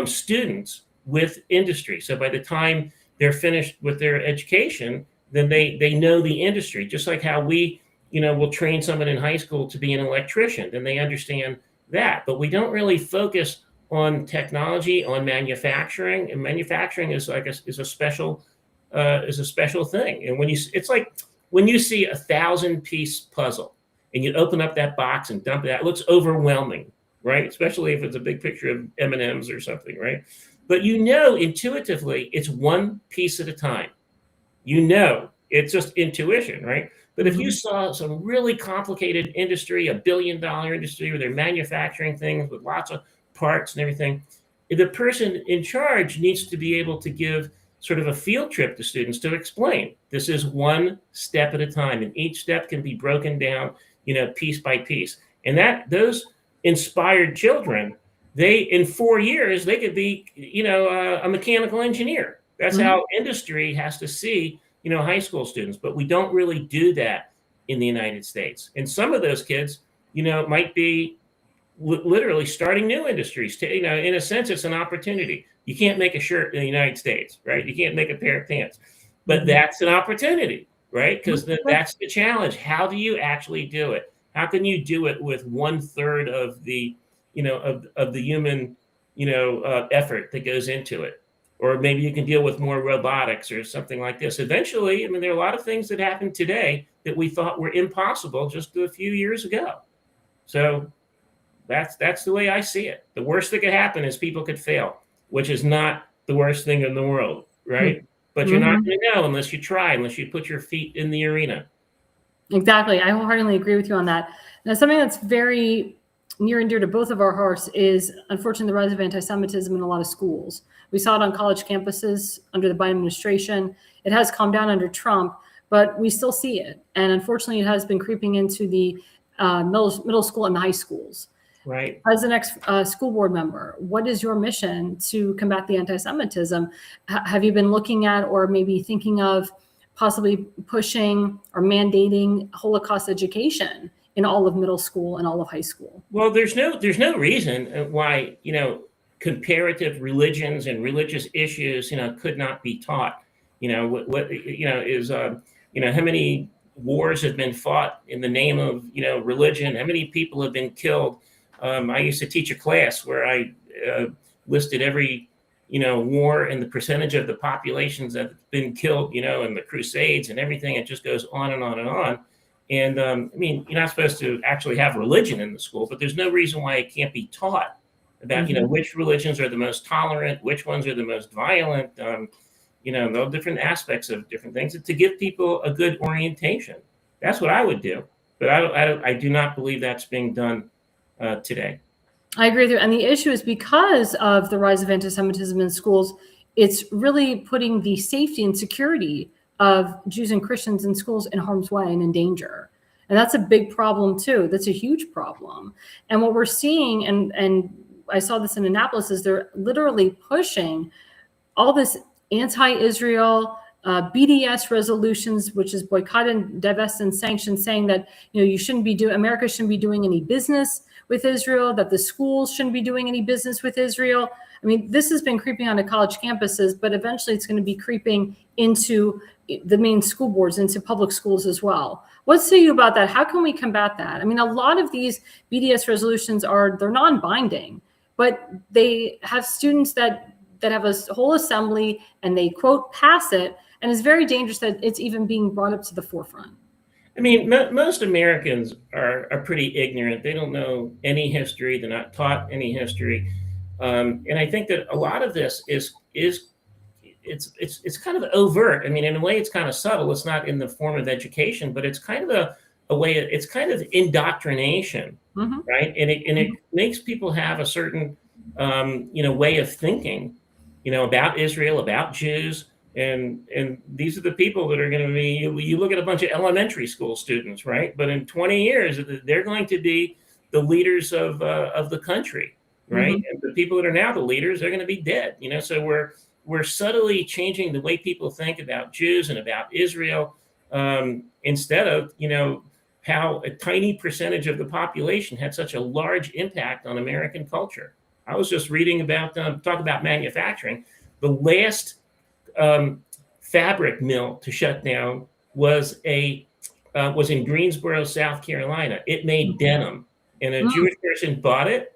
students with industry. So by the time they're finished with their education, then they know the industry, just like how we, will train someone in high school to be an electrician, then they understand that. But we don't really focus on technology, on manufacturing, and manufacturing is a special thing. And it's like when you see 1,000-piece puzzle and you open up that box and dump it out, it looks overwhelming, right? Especially if it's a big picture of M&Ms or something, right? But intuitively, it's one piece at a time. It's just intuition, right? But if you saw some really complicated industry, $1 billion industry where they're manufacturing things with lots of parts and everything, the person in charge needs to be able to give sort of a field trip to students to explain this is one step at a time, and each step can be broken down, piece by piece. And those inspired children, in 4 years, they could be, a mechanical engineer. That's how industry has to see, high school students. But we don't really do that in the United States. And some of those kids, might be literally starting new industries. In a sense, it's an opportunity. You can't make a shirt in the United States, right? You can't make a pair of pants. But that's an opportunity, right? Because that's the challenge. How do you actually do it? How can you do it with 1/3 of the, of the human, effort that goes into it? Or maybe you can deal with more robotics or something like this. Eventually, there are a lot of things that happen today that we thought were impossible just a few years ago. So that's the way I see it. The worst that could happen is people could fail, which is not the worst thing in the world, right? But you're not going to know unless you try, unless you put your feet in the arena. Exactly. I wholeheartedly agree with you on that. Now, something that's very near and dear to both of our hearts is, unfortunately, the rise of anti-Semitism in a lot of schools. We saw it on college campuses under the Biden administration. It has calmed down under Trump, but we still see it. And unfortunately, it has been creeping into the middle school and high schools. Right. As the next school board member, what is your mission to combat the anti-Semitism? Have you been looking at or maybe thinking of possibly pushing or mandating Holocaust education in all of middle school and all of high school. Well, there's no reason why, comparative religions and religious issues, could not be taught. How many wars have been fought in the name of, religion? How many people have been killed? I used to teach a class where I listed every, war and the percentage of the populations that have been killed, in the Crusades and everything. It just goes on and on and on. And you're not supposed to actually have religion in the school, but there's no reason why it can't be taught about, which religions are the most tolerant, which ones are the most violent, the different aspects of different things, to give people a good orientation. That's what I would do. But I do not believe that's being done today. I agree with you. And the issue is because of the rise of anti-Semitism in schools, it's really putting the safety and security of Jews and Christians in schools in harm's way and in danger. And that's a big problem too. That's a huge problem. And what we're seeing, and I saw this in Annapolis, is they're literally pushing all this anti-Israel BDS resolutions, which is boycott and divest and sanction, saying that America shouldn't be doing any business with Israel, that the schools shouldn't be doing any business with Israel. This has been creeping onto college campuses, but eventually it's going to be creeping into the main school boards, into public schools as well. What say you about that? How can we combat that? A lot of these BDS resolutions they're non-binding, but they have students that have a whole assembly and they quote pass it, and it's very dangerous that it's even being brought up to the forefront. Most Americans are pretty ignorant. They don't know any history. They're not taught any history. And I think that a lot of this is kind of overt. In a way, it's kind of subtle. It's not in the form of education, but it's kind of a way. It's kind of indoctrination, right? And it makes people have a certain way of thinking, about Israel, about Jews, and these are the people that are going to be. You look at a bunch of elementary school students, right? But in 20 years, they're going to be the leaders of the country. Right. And the people that are now the leaders, they're going to be dead. So we're subtly changing the way people think about Jews and about Israel, instead of, how a tiny percentage of the population had such a large impact on American culture. I was just reading about, talk about manufacturing. The last fabric mill to shut down was in Greensboro, South Carolina. It made denim, and a Jewish person bought it.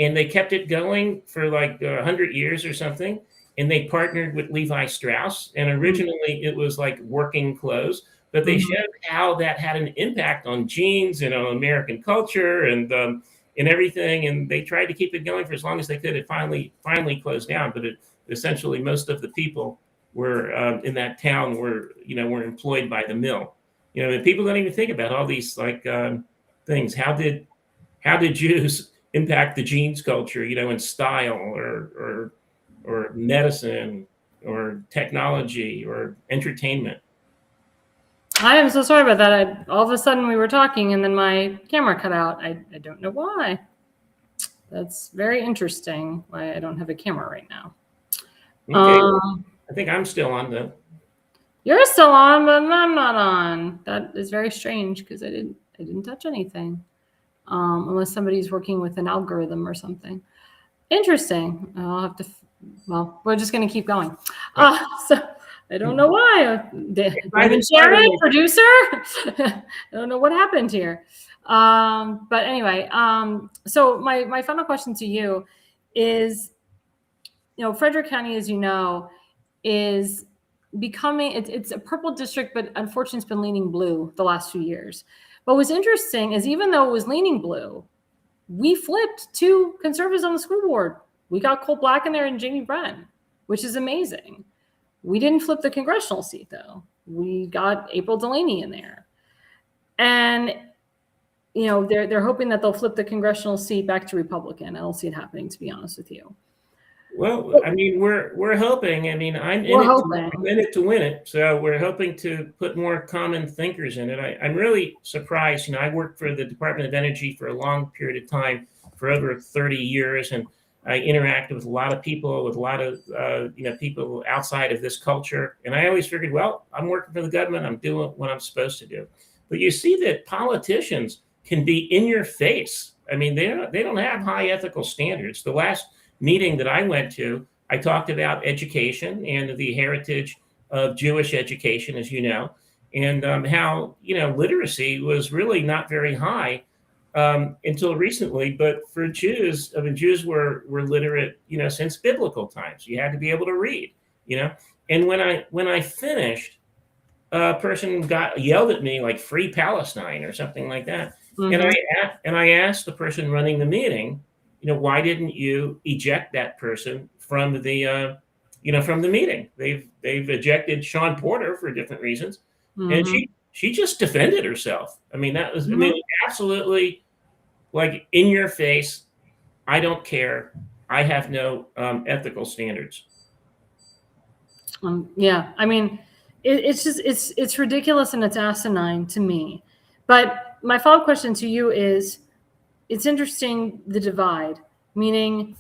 And they kept it going for like 100 years or something. And they partnered with Levi Strauss. And originally it was like working clothes, but they showed how that had an impact on jeans and on American culture and everything. And they tried to keep it going for as long as they could. It finally closed down. But essentially most of the people were in that town were employed by the mill. And people don't even think about all these things. How did Jews impact the jeans culture, in style or medicine or technology or entertainment? I am so sorry about that. All of a sudden we were talking and then my camera cut out. I don't know why. That's very interesting why I don't have a camera right now. Okay. I think I'm still on though. You're still on, but I'm not on. That is very strange because I didn't touch anything. Unless somebody's working with an algorithm or something. Interesting. I'll have to, we're just going to keep going. So I don't know why. Sharon, producer? I don't know what happened here. But anyway, so my final question to you is, Frederick County, as you know, is becoming, it's a purple district, but unfortunately it's been leaning blue the last few years. But what's interesting is even though it was leaning blue, we flipped 2 conservatives on the school board. We got Cole Black in there and Jamie Brenn, which is amazing. We didn't flip the congressional seat, though. We got April Delaney in there. And, they're hoping that they'll flip the congressional seat back to Republican. I don't see it happening, to be honest with you. Well, we're hoping. I'm in it to win it. So we're hoping to put more common thinkers in it. I'm really surprised. I worked for the Department of Energy for a long period of time, for over 30 years, and I interacted with a lot of people, with a lot of people outside of this culture. And I always figured, well, I'm working for the government. I'm doing what I'm supposed to do. But you see that politicians can be in your face. I mean, they don't have high ethical standards. The last meeting that I went to, I talked about education and the heritage of Jewish education, as you know, and how, literacy was really not very high until recently. But for Jews, I mean, Jews were literate, since biblical times. You had to be able to read, And when I finished, a person yelled at me like "Free Palestine" or something like that, and I asked the person running the meeting, why didn't you eject that person from the from the meeting? They've ejected Sean Porter for different reasons, and she just defended herself. I mean, that was absolutely like in your face. I don't care. I have no ethical standards. Yeah, I mean, it's ridiculous and it's asinine to me. But my follow-up question to you is, it's interesting, the divide, meaning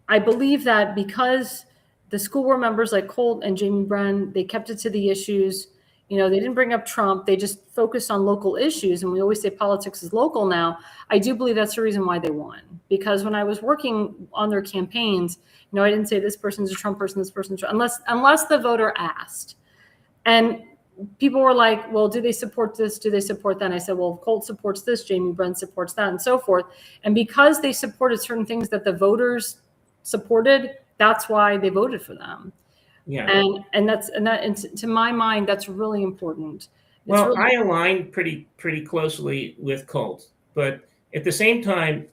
I believe that because the school board members like Colt and Jamie Brenn, they kept it to the issues. They didn't bring up Trump. They just focused on local issues. And we always say politics is local now. I do believe that's the reason why they won. Because when I was working on their campaigns, I didn't say this person's a Trump person, this person's unless the voter asked. And people were like, well, do they support this? Do they support that? And I said, well, Colt supports this, Jamie Brenn supports that, and so forth. And because they supported certain things that the voters supported, that's why they voted for them. Yeah. And to my mind, that's really important. I align pretty closely with Colt, but at the same time,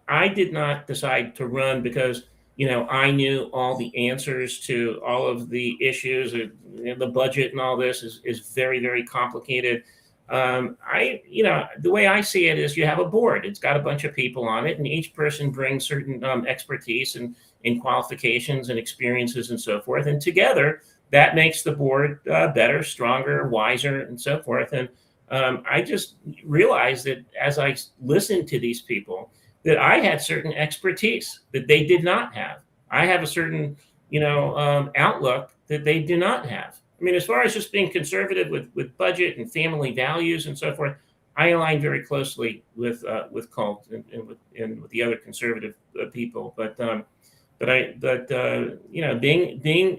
I did not decide to run because I knew all the answers to all of the issues. The budget and all this is very, very complicated. The way I see it is you have a board. It's got a bunch of people on it, and each person brings certain expertise and qualifications and experiences and so forth. And together, that makes the board better, stronger, wiser, and so forth. And I just realized that as I listened to these people, that I had certain expertise that they did not have. I have a certain, outlook that they do not have. I mean, as far as just being conservative with budget and family values and so forth, I align very closely with Colt and with the other conservative people. I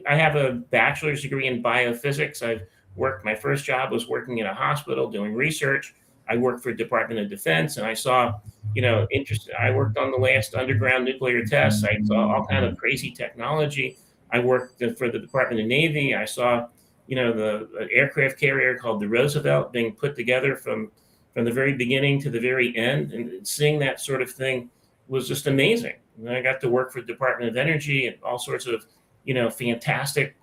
have a bachelor's degree in biophysics. My first job was working in a hospital doing research. I worked for the Department of Defense, and I saw, I worked on the last underground nuclear tests. I saw all kind of crazy technology. I worked for the Department of Navy. I saw, the aircraft carrier called the Roosevelt being put together from the very beginning to the very end, and seeing that sort of thing was just amazing. And I got to work for the Department of Energy and all sorts of, fantastic,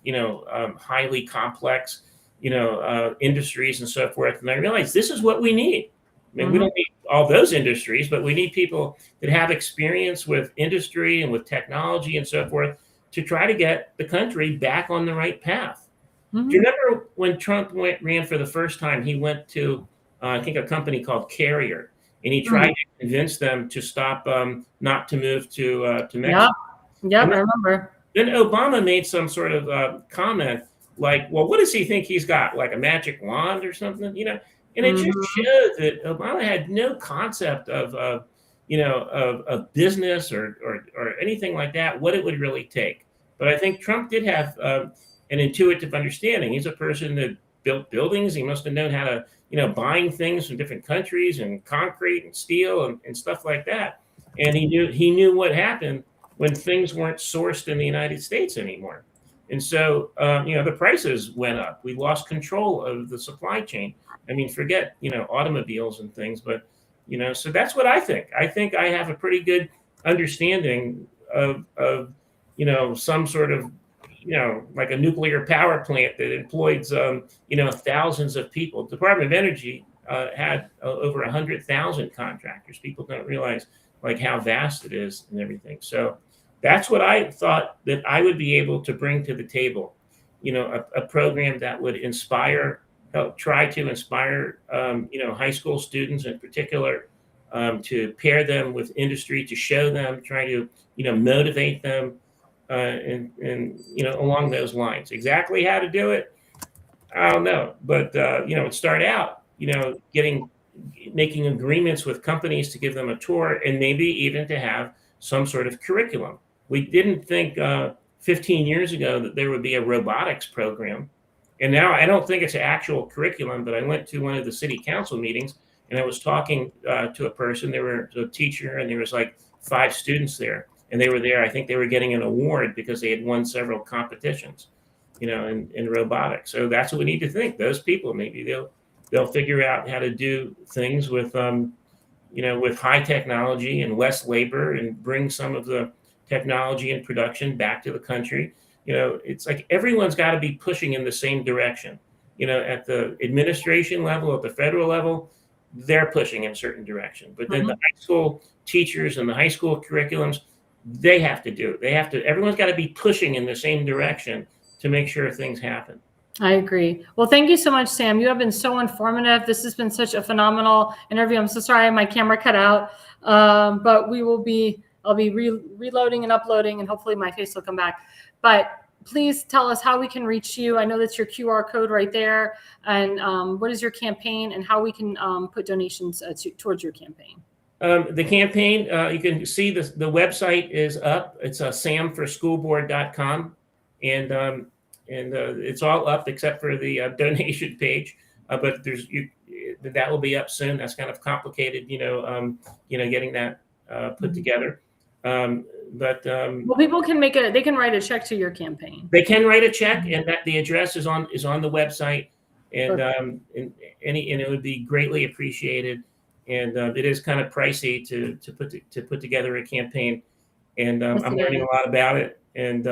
highly complex, industries and so forth. And I realized this is what we need. I mean, we don't need all those industries, but we need people that have experience with industry and with technology and so forth to try to get the country back on the right path. Do you remember when Trump ran for the first time? He went to, I think, a company called Carrier, and he tried to convince them to stop, not to move to Mexico. Yeah, I remember. Then Obama made some sort of comment like, well, what does he think he's got? Like a magic wand or something, And it just showed that Obama had no concept of business or anything like that, what it would really take. But I think Trump did have an intuitive understanding. He's a person that built buildings. He must have known how to, buying things from different countries and concrete and steel and stuff like that. And he knew what happened when things weren't sourced in the United States anymore. And so, the prices went up. We lost control of the supply chain. I mean, forget, automobiles and things, but, so that's what I think. I think I have a pretty good understanding of some sort of, like a nuclear power plant that employs, thousands of people. The Department of Energy had over 100,000 contractors. People don't realize like how vast it is and everything. So that's what I thought that I would be able to bring to the table, a program that would try to inspire, high school students in particular, to pair them with industry, to show them, try to, motivate them, and along those lines. Exactly how to do it, I don't know. But, it start out, getting making agreements with companies to give them a tour, and maybe even to have some sort of curriculum. We didn't think 15 years ago that there would be a robotics program. And now I don't think it's an actual curriculum, but I went to one of the city council meetings and I was talking to a person. There was a teacher and there was like 5 students there. And they were there. I think they were getting an award because they had won several competitions, in robotics. So that's what we need to think. Those people, maybe they'll figure out how to do things with, with high technology and less labor, and bring some of the technology and production back to the country. It's like everyone's got to be pushing in the same direction. At the administration level, at the federal level, they're pushing in a certain direction. But then the high school teachers and the high school curriculums, they have to do it. Everyone's got to be pushing in the same direction to make sure things happen. I agree. Well, thank you so much, Sam. You have been so informative. This has been such a phenomenal interview. I'm so sorry my camera cut out, but I'll be reloading and uploading, and hopefully my face will come back. But please tell us how we can reach you. I know that's your QR code right there. And what is your campaign, and how we can put donations towards your campaign? The campaign, you can see the website is up. It's samforschoolboard.com. And it's all up except for the donation page. But that will be up soon. That's kind of complicated, getting that put together. Well, people can they can write a check to your campaign. They can write a check, and that the address is on the website, and it would be greatly appreciated. And it is kind of pricey to put together a campaign, and I'm learning a lot about it, and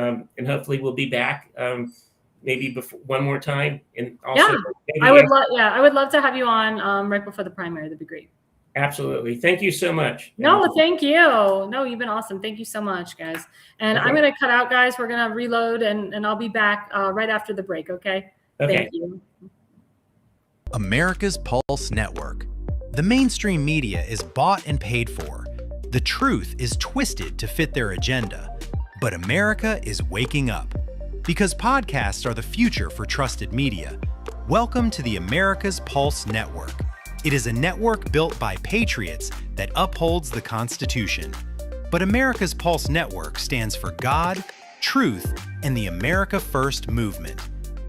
hopefully we'll be back maybe before one more time. And also, I would love to have you on right before the primary. That'd be great. Absolutely. Thank you so much. No, thank you. No, you've been awesome. Thank you so much, guys. And I'm going to cut out, guys. We're going to reload, and I'll be back right after the break. Okay. Thank you. America's Pulse Network. The mainstream media is bought and paid for. The truth is twisted to fit their agenda. But America is waking up. Because podcasts are the future for trusted media. Welcome to the America's Pulse Network. It is a network built by patriots that upholds the Constitution. But America's Pulse Network stands for God, truth, and the America First movement.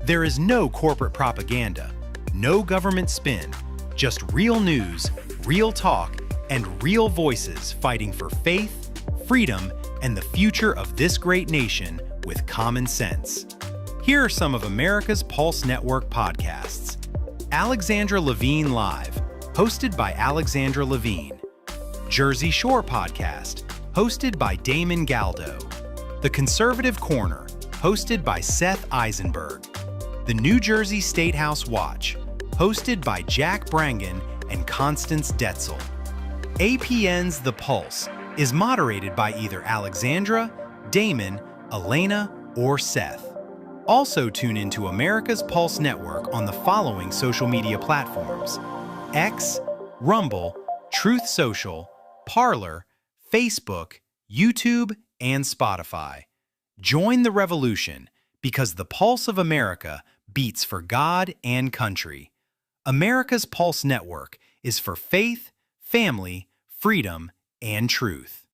There is no corporate propaganda, no government spin, just real news, real talk, and real voices fighting for faith, freedom, and the future of this great nation with common sense. Here are some of America's Pulse Network podcasts. Alexandra Levine Live, hosted by Alexandra Levine. Jersey Shore Podcast, hosted by Damon Galdo. The Conservative Corner, hosted by Seth Eisenberg. The New Jersey State House Watch, hosted by Jack Brangen and Constance Detzel. APN's The Pulse is moderated by either Alexandra, Damon, Elena, or Seth. Also tune into America's Pulse Network on the following social media platforms: X, Rumble, Truth Social, Parler, Facebook, YouTube, and Spotify. Join the revolution, because the pulse of America beats for God and country. America's Pulse Network is for faith, family, freedom, and truth.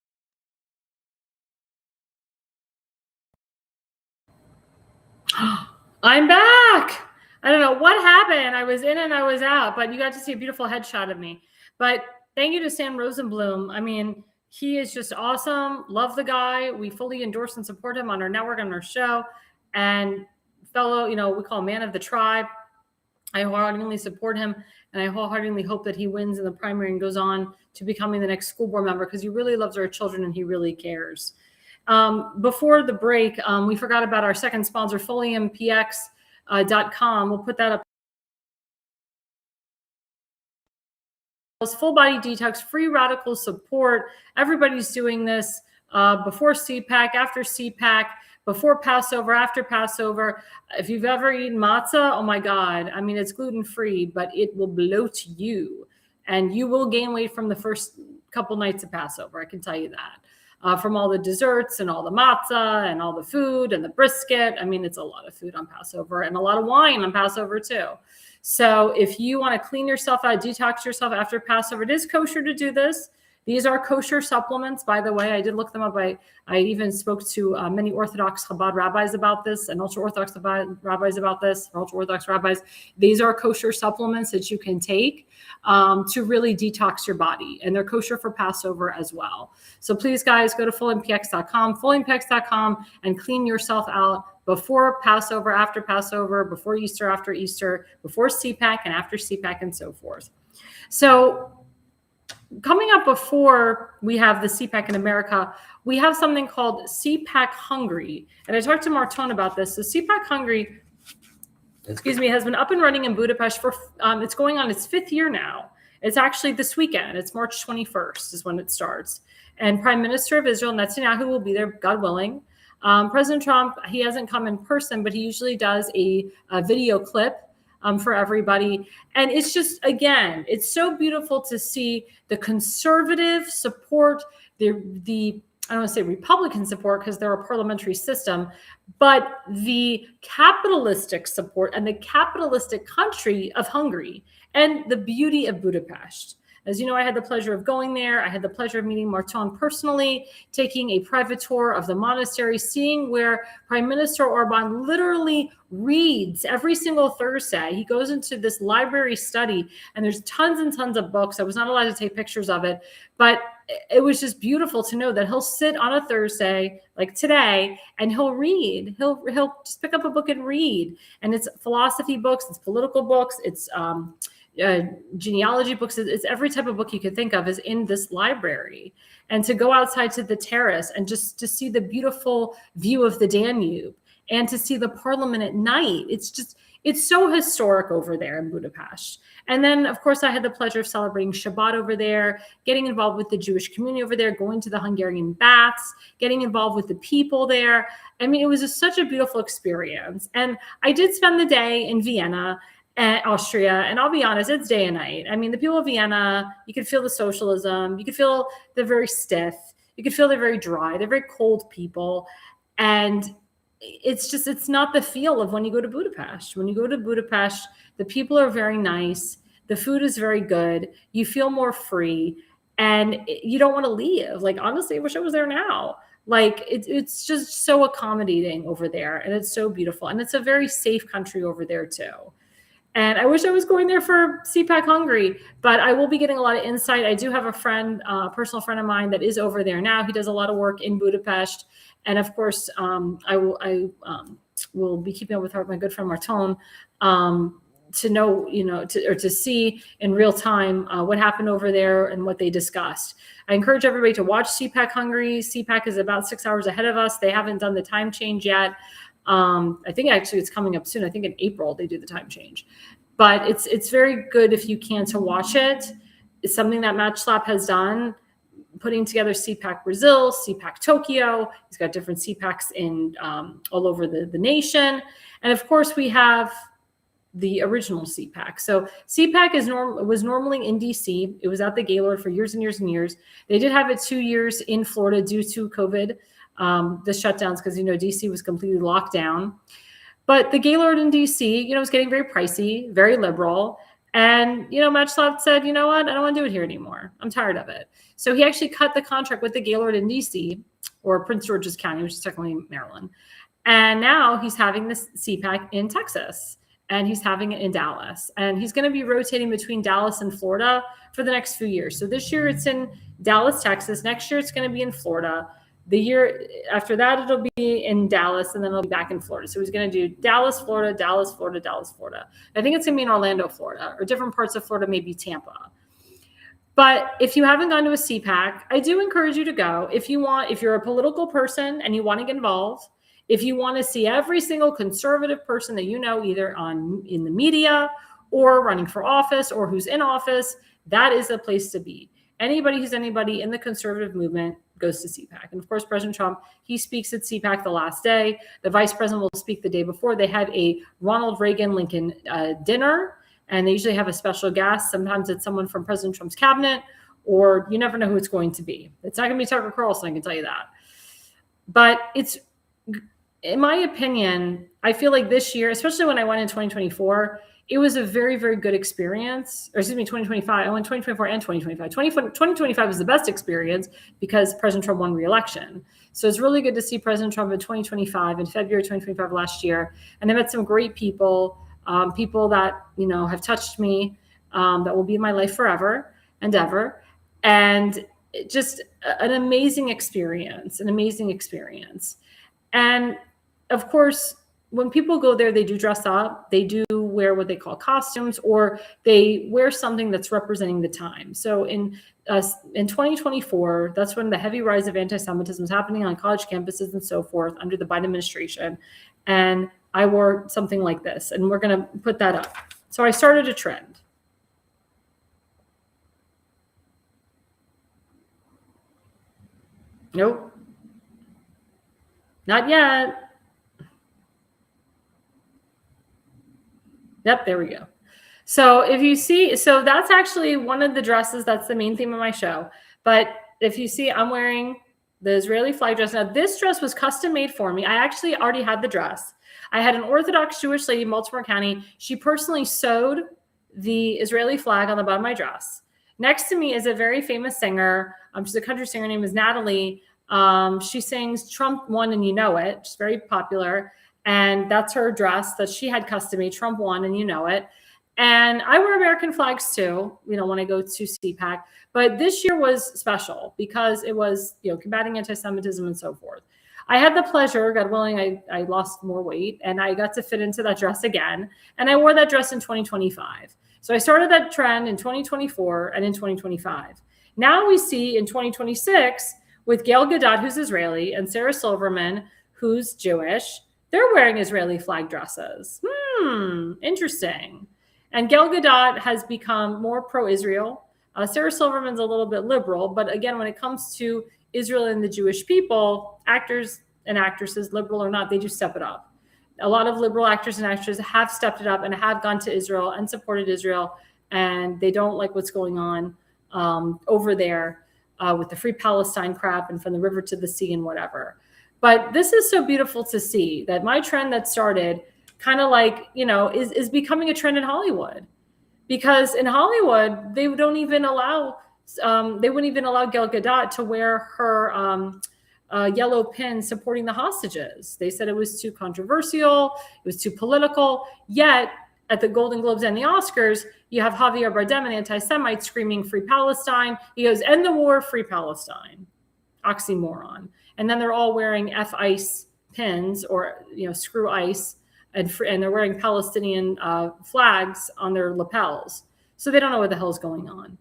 I'm back. I don't know what happened. I was in and I was out, but you got to see a beautiful headshot of me. But thank you to Sam Rosenbloom. I mean, he is just awesome. Love the guy. We fully endorse and support him on our network, on our show. And fellow, we call him man of the tribe. I wholeheartedly support him, and I wholeheartedly hope that he wins in the primary and goes on to becoming the next school board member, because he really loves our children and he really cares. Before the break, we forgot about our second sponsor, FoliumPX.com. We'll put that up. Full body detox, free radical support. Everybody's doing this before CPAC, after CPAC, before Passover, after Passover. If you've ever eaten matzah, oh my God. I mean, it's gluten-free, but it will bloat you. And you will gain weight from the first couple nights of Passover. I can tell you that. from all the desserts and all the matzah and all the food and the brisket. I mean, it's a lot of food on Passover, and a lot of wine on Passover too. So if you want to clean yourself out, detox yourself after Passover, it is kosher to do this. These are kosher supplements, by the way. I did look them up. I even spoke to many Orthodox Chabad rabbis about this, and ultra-Orthodox rabbis about this, ultra-Orthodox rabbis. These are kosher supplements that you can take to really detox your body, and they're kosher for Passover as well. So please, guys, go to fullympx.com, and clean yourself out before Passover, after Passover, before Easter, after Easter, before CPAC, and after CPAC, and so forth. So coming up before we have the CPAC in America, we have something called CPAC Hungary. And I talked to Marton about this. So CPAC Hungary, has been up and running in Budapest for, it's going on its 5th year now. It's actually this weekend. It's March 21st is when it starts. And Prime Minister of Israel, Netanyahu, will be there, God willing. President Trump, he hasn't come in person, but he usually does a video clip for everybody. And it's just, again, it's so beautiful to see the conservative support, the I don't want to say Republican support because they're a parliamentary system, but the capitalistic support and the capitalistic country of Hungary and the beauty of Budapest. As you know, I had the pleasure of going there. I had the pleasure of meeting Marton personally, taking a private tour of the monastery, seeing where Prime Minister Orban literally reads every single Thursday. He goes into this library study, and there's tons and tons of books. I was not allowed to take pictures of it, but it was just beautiful to know that he'll sit on a Thursday like today and he'll read. He'll just pick up a book and read. And it's philosophy books, it's political books, it's genealogy books. It's every type of book you could think of is in this library. And to go outside to the terrace and just to see the beautiful view of the Danube and to see the parliament at night, it's so historic over there in Budapest. And then, of course, I had the pleasure of celebrating Shabbat over there, getting involved with the Jewish community over there, going to the Hungarian baths, getting involved with the people there. I mean, it was just such a beautiful experience. And I did spend the day in Vienna, Austria, and I'll be honest, it's day and night. I mean, the people of Vienna, you could feel the socialism. You could feel they're very stiff. You could feel they're very dry. They're very cold people. And it's not the feel of when you go to Budapest. When you go to Budapest, the people are very nice. The food is very good. You feel more free and you don't want to leave. Like, honestly, I wish I was there now. Like, it's just so accommodating over there. And it's so beautiful. And it's a very safe country over there too. And I wish I was going there for CPAC Hungary, but I will be getting a lot of insight. I do have a friend, a personal friend of mine that is over there now. He does a lot of work in Budapest. And of course, I will be keeping up with my good friend Marton to know, to see in real time what happened over there and what they discussed. I encourage everybody to watch CPAC Hungary. CPAC is about 6 hours ahead of us. They haven't done the time change yet. I think actually it's coming up soon. I think in April they do the time change, but it's very good if you can to watch it. It's something that Matt Schlapp has done, putting together CPAC Brazil, CPAC Tokyo. He's got different CPACs in all over the nation. And of course we have the original CPAC. So CPAC was normally in DC. It was at the Gaylord for years and years and years. They did have it 2 years in Florida due to COVID. The shutdowns, because DC was completely locked down. But the Gaylord in DC, was getting very pricey, very liberal. And Matt Schlapp said, you know what, I don't want to do it here anymore. I'm tired of it. So he actually cut the contract with the Gaylord in DC, or Prince George's County, which is technically Maryland. And now he's having this CPAC in Texas, and he's having it in Dallas. And he's going to be rotating between Dallas and Florida for the next few years. So this year it's in Dallas, Texas. Next year it's going to be in Florida. The year after that, it'll be in Dallas, and then it'll be back in Florida. So he's going to do Dallas, Florida, Dallas, Florida, Dallas, Florida. I think it's going to be in Orlando, Florida, or different parts of Florida, maybe Tampa. But if you haven't gone to a CPAC, I do encourage you to go. If you're a political person and you want to get involved, if you want to see every single conservative person that either in the media or running for office or who's in office, that is a place to be. Anybody who's anybody in the conservative movement goes to CPAC. And of course, President Trump, he speaks at CPAC the last day. The vice president will speak the day before. They have a Ronald Reagan Lincoln dinner, and they usually have a special guest. Sometimes it's someone from President Trump's cabinet, or you never know who it's going to be. It's not going to be Tucker Carlson, I can tell you that. But it's, in my opinion, I feel like this year, especially when I went in 2024, it was a very, very good experience. Or excuse me, 2025. I went 2024 and 2025. 2025 was the best experience because President Trump won re-election. So it's really good to see President Trump in 2025, in February 2025 last year. And I met some great people, people that, you know, have touched me, that will be in my life forever and ever. And just an amazing experience, And of course, when people go there, they do dress up. They do wear what they call costumes, or they wear something that's representing the time. So in 2024, that's when the heavy rise of anti-Semitism was happening on college campuses and so forth under the Biden administration. And I wore something like this, and we're going to put that up. So I started a trend. Nope. Not yet. Yep, there we go. So if you see, so that's actually one of the dresses. That's the main theme of my show. But if you see, I'm wearing the Israeli flag dress. Now, this dress was custom made for me. I actually already had the dress. I had an Orthodox Jewish lady in Baltimore County. She personally sewed the Israeli flag on the bottom of my dress. Next to me is a very famous singer. She's a country singer. Her name is Natalie. She sings Trump Won and You Know It. She's very popular. And that's her dress that she had custom made, Trump Won and You Know It. And I wear American flags too, you know, when I go to CPAC. But this year was special because it was, you know, combating anti-Semitism and so forth. I had the pleasure, God willing, I lost more weight and I got to fit into that dress again. And I wore that dress in 2025. So I started that trend in 2024 and in 2025. Now we see in 2026 with Gail Gadot, who's Israeli, and Sarah Silverman, who's Jewish, they're wearing Israeli flag dresses. Interesting. And Gail Gadot has become more pro-Israel. Sarah Silverman's a little bit liberal, but again, when it comes to Israel and the Jewish people, actors and actresses, liberal or not, they do step it up. A lot of liberal actors and actresses have stepped it up and have gone to Israel and supported Israel, and they don't like what's going on over there with the Free Palestine crap and from the river to the sea and whatever. But this is so beautiful to see that my trend that started kind of like, you know, is becoming a trend in Hollywood, because in Hollywood, they don't even allow, they wouldn't even allow Gail Gadot to wear her yellow pin supporting the hostages. They said it was too controversial. It was too political. Yet at the Golden Globes and the Oscars, you have Javier Bardem, an anti-Semite, screaming Free Palestine. He goes, end the war, Free Palestine. Oxymoron. And then they're all wearing F-ICE pins, or, you know, screw ICE, and they're wearing Palestinian flags on their lapels. So they don't know what the hell is going on.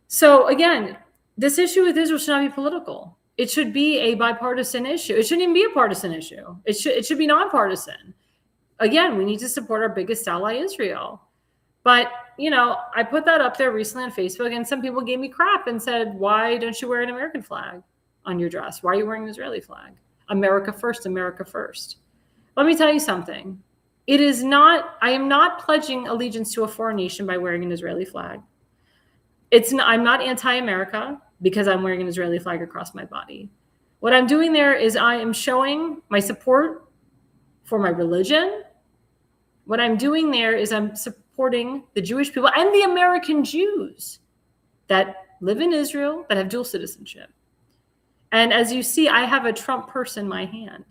So again, this issue with Israel should not be political. It should be a bipartisan issue. It shouldn't even be a partisan issue. It should be nonpartisan. Again, we need to support our biggest ally, Israel. But, you know, I put that up there recently on Facebook, and some people gave me crap and said, why don't you wear an American flag on your dress? Why are you wearing an Israeli flag? America first, America first. Let me tell you something. It is not, I am not pledging allegiance to a foreign nation by wearing an Israeli flag. I'm not anti-America because I'm wearing an Israeli flag across my body. What I'm doing there is I am showing my support for my religion. What I'm doing there is I'm supporting the Jewish people and the American Jews that live in Israel, that have dual citizenship. And as you see, I have a Trump purse in my hand.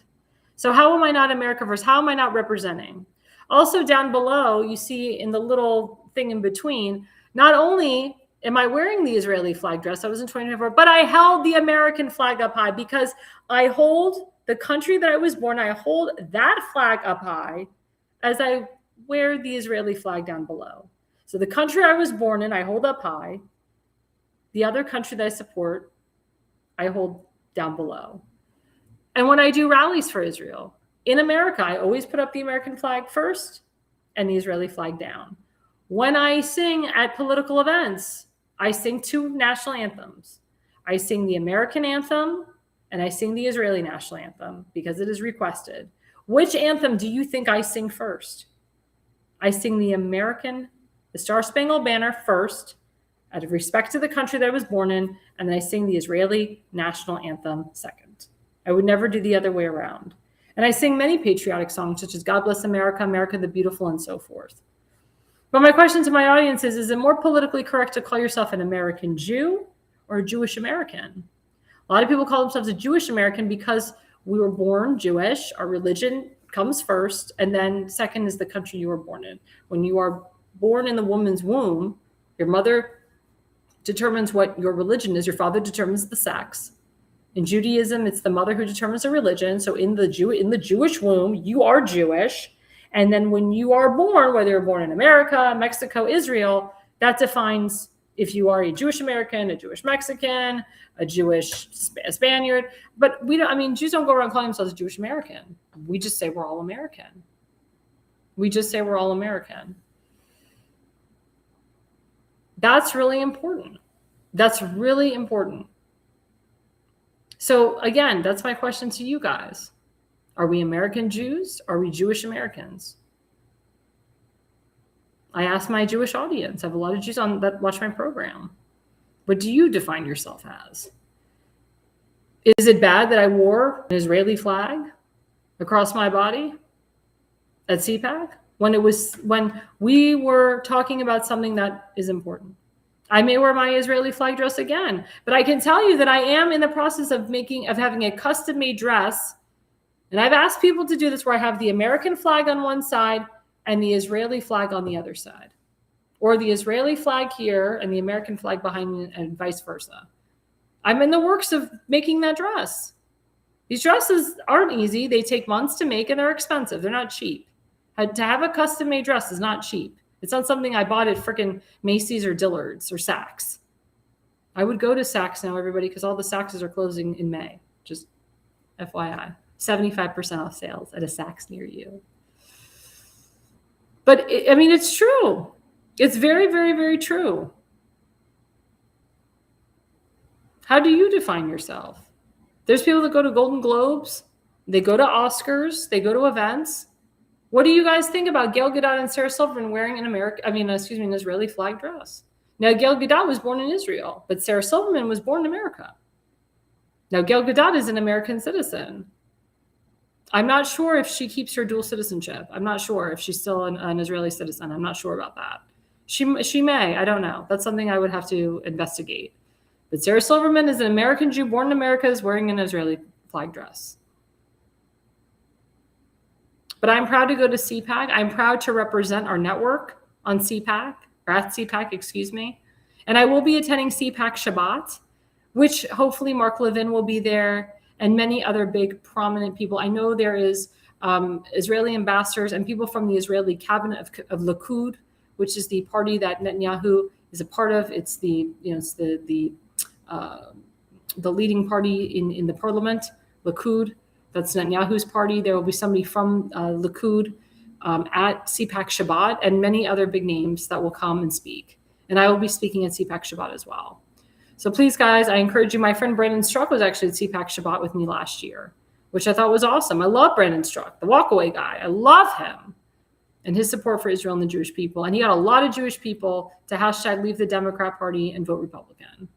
So how am I not America first? How am I not representing? Also down below, you see in the little thing in between, not only am I wearing the Israeli flag dress, I was in 2024, but I held the American flag up high because I hold the country that I was born, I hold that flag up high as I wear the Israeli flag down below. So the country I was born in, I hold up high. The other country that I support, I hold down below. And when I do rallies for Israel in America, I always put up the American flag first and the Israeli flag down. When I sing at political events, I sing two national anthems. I sing the American anthem and I sing the Israeli national anthem because it is requested. Which anthem do you think I sing first? I sing the American, the Star Spangled Banner first, out of respect to the country that I was born in, and then I sing the Israeli national anthem second. I would never do the other way around. And I sing many patriotic songs, such as God Bless America, America the Beautiful, and so forth. But my question to my audience is it more politically correct to call yourself an American Jew or a Jewish American? A lot of people call themselves a Jewish American because we were born Jewish. Our religion comes first, and then second is the country you were born in. When you are born in the woman's womb, your mother determines what your religion is. Your father determines the sex. In Judaism, it's the mother who determines the religion. So in the Jewish womb, you are Jewish. And then when you are born, whether you're born in America, Mexico, Israel, that defines if you are a Jewish American, a Jewish Mexican, a Jewish Spaniard. But Jews don't go around calling themselves a Jewish American. We just say we're all American. That's really important. So again, that's my question to you guys. Are we American Jews? Are we Jewish Americans? I ask my Jewish audience. I have a lot of Jews on that watch my program. What do you define yourself as? Is it bad that I wore an Israeli flag across my body at CPAC when we were talking about something that is important? I may wear my Israeli flag dress again, but I can tell you that I am in the process of having a custom-made dress. And I've asked people to do this where I have the American flag on one side and the Israeli flag on the other side, or the Israeli flag here and the American flag behind me and vice versa. I'm in the works of making that dress. These dresses aren't easy. They take months to make and they're expensive. They're not cheap. To have a custom-made dress is not cheap. It's not something I bought at frickin' Macy's or Dillard's or Saks. I would go to Saks now, everybody, because all the Sakses are closing in May. Just FYI. 75% off sales at a Saks near you. But it's true. It's very, very, very true. How do you define yourself? There's people that go to Golden Globes. They go to Oscars. They go to events. What do you guys think about Gail Gadot and Sarah Silverman wearing an Israeli flag dress? Now, Gail Gadot was born in Israel, but Sarah Silverman was born in America. Now, Gail Gadot is an American citizen. I'm not sure if she keeps her dual citizenship. I'm not sure if she's still an Israeli citizen. I'm not sure about that. She may. I don't know. That's something I would have to investigate. But Sarah Silverman is an American Jew born in America, is wearing an Israeli flag dress. But I'm proud to go to CPAC. I'm proud to represent our network on CPAC, or at CPAC, excuse me. And I will be attending CPAC Shabbat, which hopefully Mark Levin will be there and many other big prominent people. I know there is Israeli ambassadors and people from the Israeli cabinet of Likud, which is the party that Netanyahu is a part of. It's the leading party in the parliament, Likud. That's Netanyahu's party. There will be somebody from Likud at CPAC Shabbat and many other big names that will come and speak. And I will be speaking at CPAC Shabbat as well. So please, guys, I encourage you. My friend Brandon Struck was actually at CPAC Shabbat with me last year, which I thought was awesome. I love Brandon Struck, the walkaway guy. I love him and his support for Israel and the Jewish people. And he got a lot of Jewish people to hashtag leave the Democrat Party and vote Republican.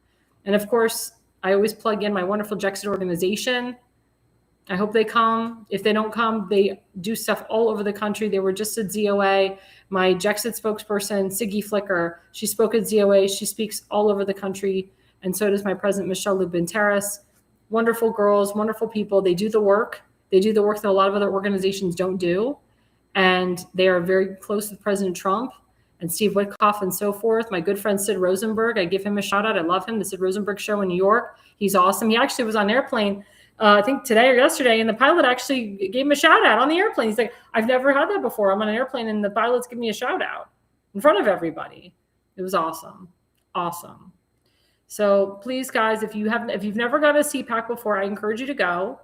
And of course, I always plug in my wonderful Jexit organization. I hope they come. If they don't come, they do stuff all over the country. They were just at ZOA. My Jexit spokesperson, Siggy Flicker, she spoke at ZOA. She speaks all over the country. And so does my president, Michelle Lubin-Terrace. Wonderful girls, wonderful people. They do the work. They do the work that a lot of other organizations don't do. And they are very close with President Trump and Steve Witkoff and so forth. My good friend, Sid Rosenberg, I give him a shout out. I love him. The Sid Rosenberg show in New York. He's awesome. He actually was on an airplane, I think today or yesterday, and the pilot actually gave him a shout out on the airplane. He's like, I've never had that before. I'm on an airplane and the pilot's giving me a shout out in front of everybody. It was awesome. Awesome. So please, guys, if you've never gone to CPAC before, I encourage you to go.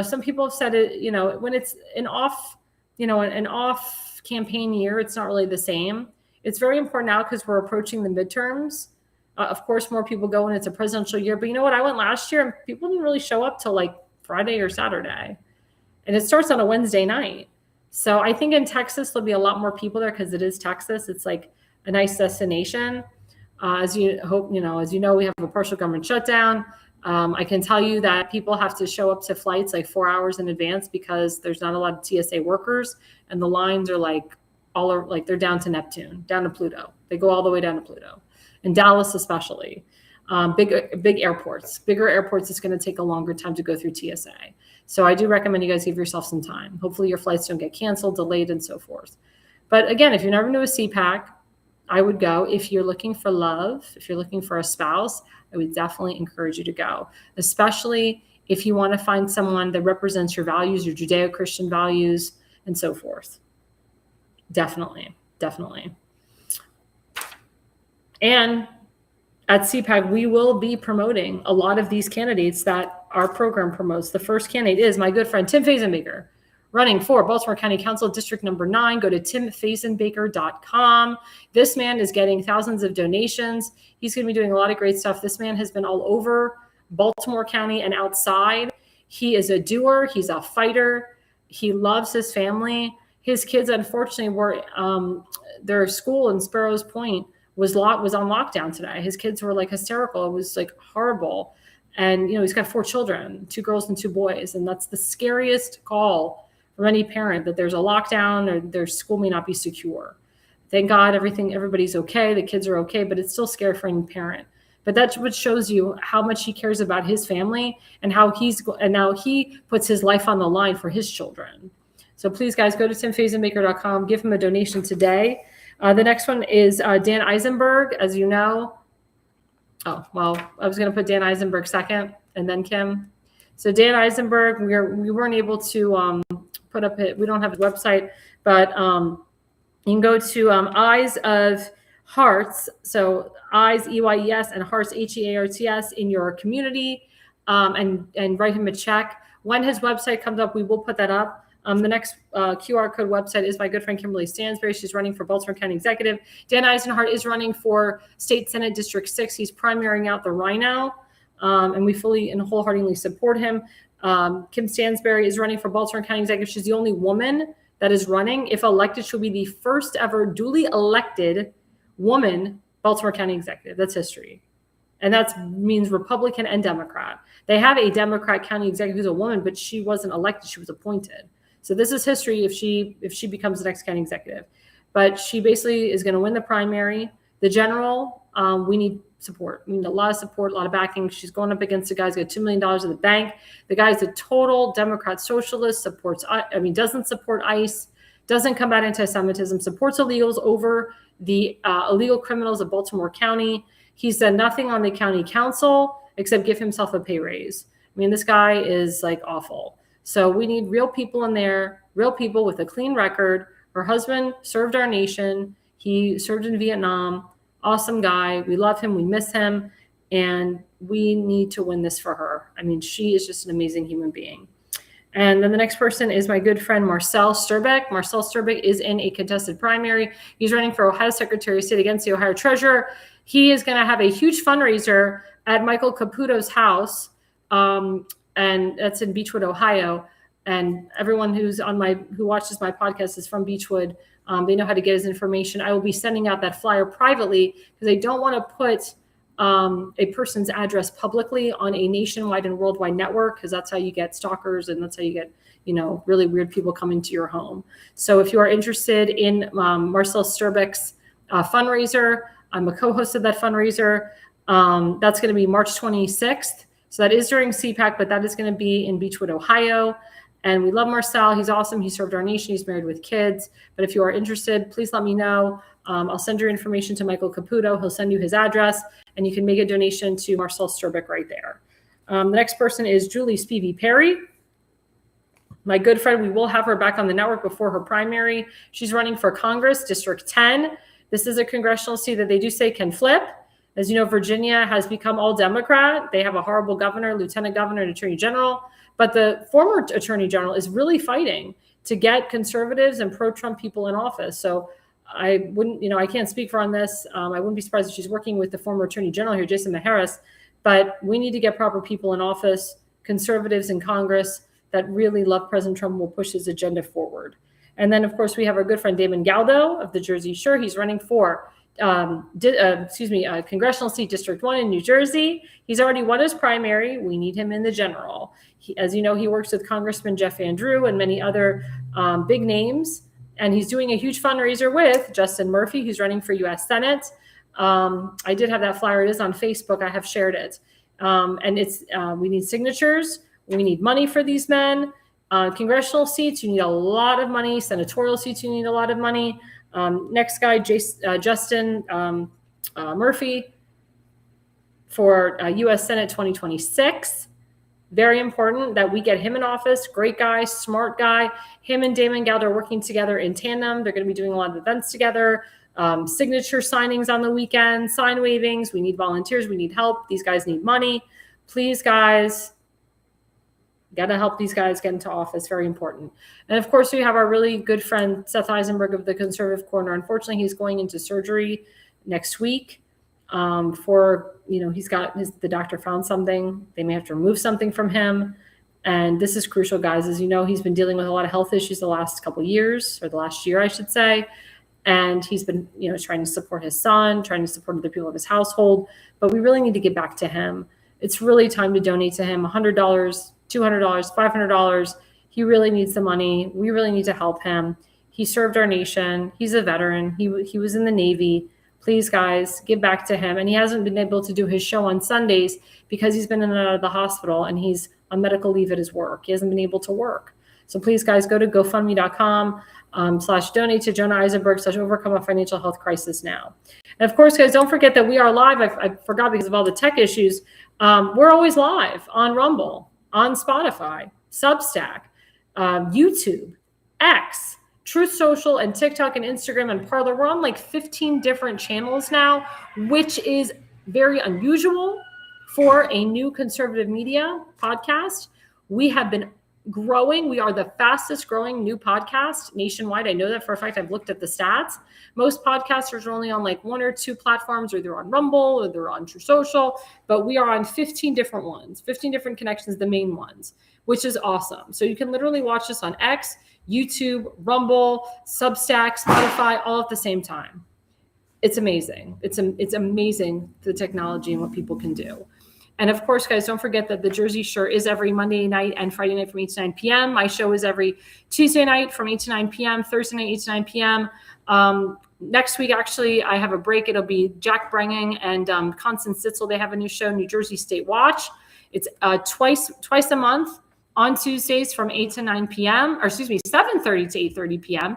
Some people have said it, when it's an off campaign year, it's not really the same. It's very important now because we're approaching the midterms. Of course, more people go when it's a presidential year. But you know what? I went last year and people didn't really show up till like Friday or Saturday. And it starts on a Wednesday night. So I think in Texas, there'll be a lot more people there because it is Texas. It's like a nice destination. As you know, we have a partial government shutdown. I can tell you that people have to show up to flights like 4 hours in advance because there's not a lot of TSA workers, and the lines are they're down to Neptune, down to Pluto. They go all the way down to Pluto, in Dallas especially. Big airports, bigger airports, it's going to take a longer time to go through TSA. So I do recommend you guys give yourself some time. Hopefully your flights don't get canceled, delayed, and so forth. But again, if you've never been to a CPAC, I would go. If you're looking for love, if you're looking for a spouse, I would definitely encourage you to go, especially if you want to find someone that represents your values, your Judeo-Christian values, and so forth. Definitely. And at CPAC, we will be promoting a lot of these candidates that our program promotes. The first candidate is my good friend, Tim Fazenbaker, running for Baltimore County Council District number 9. Go to timfazenbaker.com. This man is getting thousands of donations. He's going to be doing a lot of great stuff. This man has been all over Baltimore County and outside. He is a doer. He's a fighter. He loves his family. His kids, unfortunately, were their school in Sparrows Point was on lockdown today. His kids were like hysterical. It was like horrible. And, he's got 4 children, 2 girls and 2 boys. And that's the scariest call from any parent, that there's a lockdown or their school may not be secure. Thank God everybody's okay. The kids are okay, but it's still scary for any parent. But that's what shows you how much he cares about his family and how now he puts his life on the line for his children. So please, guys, go to timfazenbaker.com, give him a donation today. The next one is Dan Eisenberg, as you know. Oh, well, I was going to put Dan Eisenberg second and then Kim. So Dan Eisenberg, we weren't able to put up it. We don't have a website, but you can go to Eyes of Hearts. So Eyes, EYES, and Hearts, HEARTS in your community, and write him a check. When his website comes up, we will put that up. The next QR code website is my good friend Kimberly Stansberry. She's running for Baltimore County Executive. Dan Eisenhart is running for State Senate District 6. He's primarying out the Rhino, and we fully and wholeheartedly support him. Kim Stansberry is running for Baltimore County Executive. She's the only woman that is running. If elected, she'll be the first ever duly elected woman Baltimore County Executive. That's history. And that means Republican and Democrat. They have a Democrat county executive who's a woman, but she wasn't elected. She was appointed. So this is history if she becomes the next county executive. But she basically is going to win the primary. The general, we need support. We need a lot of support, a lot of backing. She's going up against the guy's got $2 million in the bank. The guy's a total Democrat socialist, doesn't support ICE, doesn't combat anti-Semitism, supports illegals over the illegal criminals of Baltimore County. He's done nothing on the county council except give himself a pay raise. This guy is like awful. So we need real people in there, real people with a clean record. Her husband served our nation. He served in Vietnam. Awesome guy. We love him. We miss him. And we need to win this for her. She is just an amazing human being. And then the next person is my good friend, Marcel Sturbeck. Marcel Sturbeck is in a contested primary. He's running for Ohio Secretary of State against the Ohio Treasurer. He is going to have a huge fundraiser at Michael Caputo's house. And that's in Beechwood, Ohio. And everyone who watches my podcast is from Beechwood. They know how to get his information. I will be sending out that flyer privately because I don't want to put a person's address publicly on a nationwide and worldwide network, because that's how you get stalkers and that's how you get, really weird people coming to your home. So if you are interested in Marcel Sturbeck's fundraiser, I'm a co-host of that fundraiser. That's going to be March 26th. So that is during CPAC, but that is going to be in Beechwood, Ohio. And we love Marcel. He's awesome. He served our nation. He's married with kids. But if you are interested, please let me know. I'll send your information to Michael Caputo. He'll send you his address, and you can make a donation to Marcel Sturbeck right there. The next person is Julie Spivey Perry. My good friend, we will have her back on the network before her primary. She's running for Congress, District 10. This is a congressional seat that they do say can flip. As you know, Virginia has become all Democrat. They have a horrible governor, lieutenant governor, and attorney general. But the former attorney general is really fighting to get conservatives and pro-Trump people in office. So I wouldn't, I can't speak for on this. I wouldn't be surprised if she's working with the former attorney general here, Jason Maharis. But we need to get proper people in office, conservatives in Congress that really love President Trump and will push his agenda forward. And then, of course, we have our good friend Damon Galdo of the Jersey Shore. He's running for congressional seat, District 1 in New Jersey. He's already won his primary. We need him in the general. As you know, he works with Congressman Jeff Andrew and many other big names. And he's doing a huge fundraiser with Justin Murphy, who's running for U.S. Senate. I did have that flyer. It is on Facebook. I have shared it. And it's we need signatures. We need money for these men. Congressional seats, you need a lot of money. Senatorial seats, you need a lot of money. Next guy, Justin Murphy for U.S. Senate 2026. Very important that we get him in office. Great guy, smart guy. Him and Damon Geld are working together in tandem. They're going to be doing a lot of events together. Signature signings on the weekend, sign wavings. We need volunteers. We need help. These guys need money. Please, guys, got to help these guys get into office. Very important. And of course, we have our really good friend, Seth Eisenberg of the Conservative Corner. Unfortunately, he's going into surgery next week he's got the doctor found something. They may have to remove something from him. And this is crucial, guys. As you know, he's been dealing with a lot of health issues the last couple of years, or the last year, I should say. And he's been, trying to support his son, trying to support other people of his household. But we really need to get back to him. It's really time to donate to him. $100, $200, $500. He really needs the money. We really need to help him. He served our nation. He's a veteran. He was in the Navy. Please, guys, give back to him. And he hasn't been able to do his show on Sundays because he's been in and out of the hospital and he's on medical leave at his work. He hasn't been able to work. So please, guys, go to GoFundMe.com/donate to Jonah Eisenberg /overcome a financial health crisis now. And of course, guys, don't forget that we are live. I forgot because of all the tech issues. We're always live on Rumble, on Spotify, Substack, YouTube, X, Truth Social, and TikTok and Instagram and Parler. We're on like 15 different channels now, which is very unusual for a new conservative media podcast. We have been growing. We are the fastest growing new podcast nationwide. I know that for a fact. I've looked at the stats. Most podcasters are only on like 1 or 2 platforms, or they're on Rumble or they're on Truth Social, but we are on 15 different ones, 15 different connections, the main ones, which is awesome. So you can literally watch this on X, YouTube, Rumble, Substack, Spotify, all at the same time. It's amazing. It's amazing, the technology and what people can do. And of course, guys, don't forget that the Jersey Shore is every Monday night and Friday night from 8 to 9 p.m. My show is every Tuesday night from 8 to 9 p.m., Thursday night, 8 to 9 p.m. Next week, actually, I have a break. It'll be Jack Brenging and Constance Sitzel. They have a new show, New Jersey State Watch. It's twice a month on Tuesdays from 8 to 9 p.m., 7:30 to 8:30 p.m.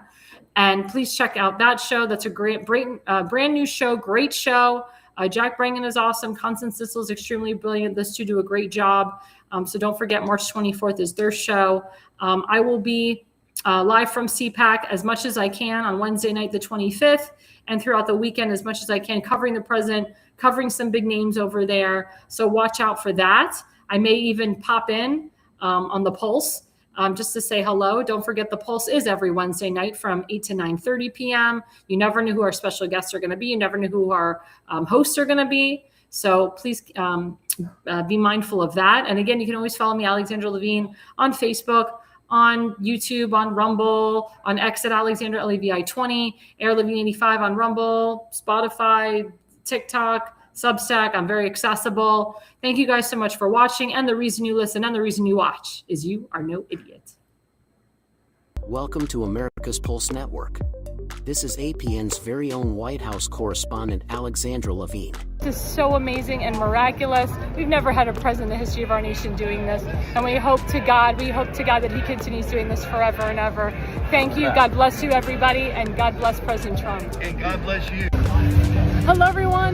And please check out that show. That's a great brand new show, great show. Jack Brengin is awesome. Constance Sitzel is extremely brilliant. Those two do a great job. So don't forget, March 24th is their show. I will be live from CPAC as much as I can on Wednesday night, the 25th, and throughout the weekend as much as I can, covering the president, covering some big names over there. So watch out for that. I may even pop in on the Pulse just to say hello. Don't forget, the Pulse is every Wednesday night from 8 to 9:30 p.m. You never know who our special guests are going to be. You never know who our hosts are going to be. So please be mindful of that. And again, you can always follow me, Alexandra Levine, on Facebook, on YouTube, on Rumble, on X at Alexandra LEVI20, Air Levine 85 on Rumble, Spotify, TikTok, Substack. I'm very accessible. Thank you guys so much for watching. And the reason you listen and the reason you watch is you are no idiot. Welcome to America's Pulse Network. This is APN's very own White House correspondent, Alexandra Levine. This is so amazing and miraculous. We've never had a president in the history of our nation doing this. And we hope to God that he continues doing this forever and ever. Thank you. God bless you, everybody. And God bless President Trump. And God bless you. Hello, everyone.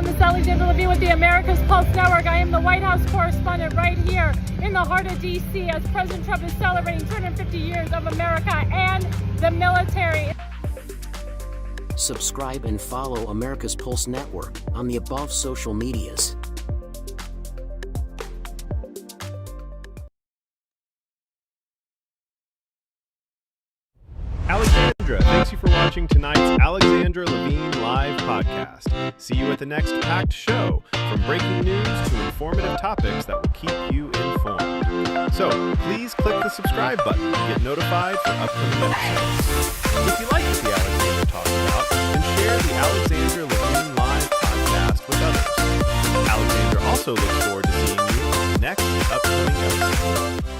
This is Alexandra Levine with the America's Pulse Network. I am the White House correspondent right here in the heart of D.C. as President Trump is celebrating 250 years of America and the military. Subscribe and follow America's Pulse Network on the above social medias. Alexandra, thanks you for watching tonight's Alexandra Levine live podcast. See you at the next packed show from breaking news to informative topics that will keep you informed. So please click the subscribe button to get notified for upcoming episodes. If you like what the Alexandra talks about, then share the Alexandra Levine Live podcast with others. Alexandra also looks forward to seeing you in the next upcoming episode.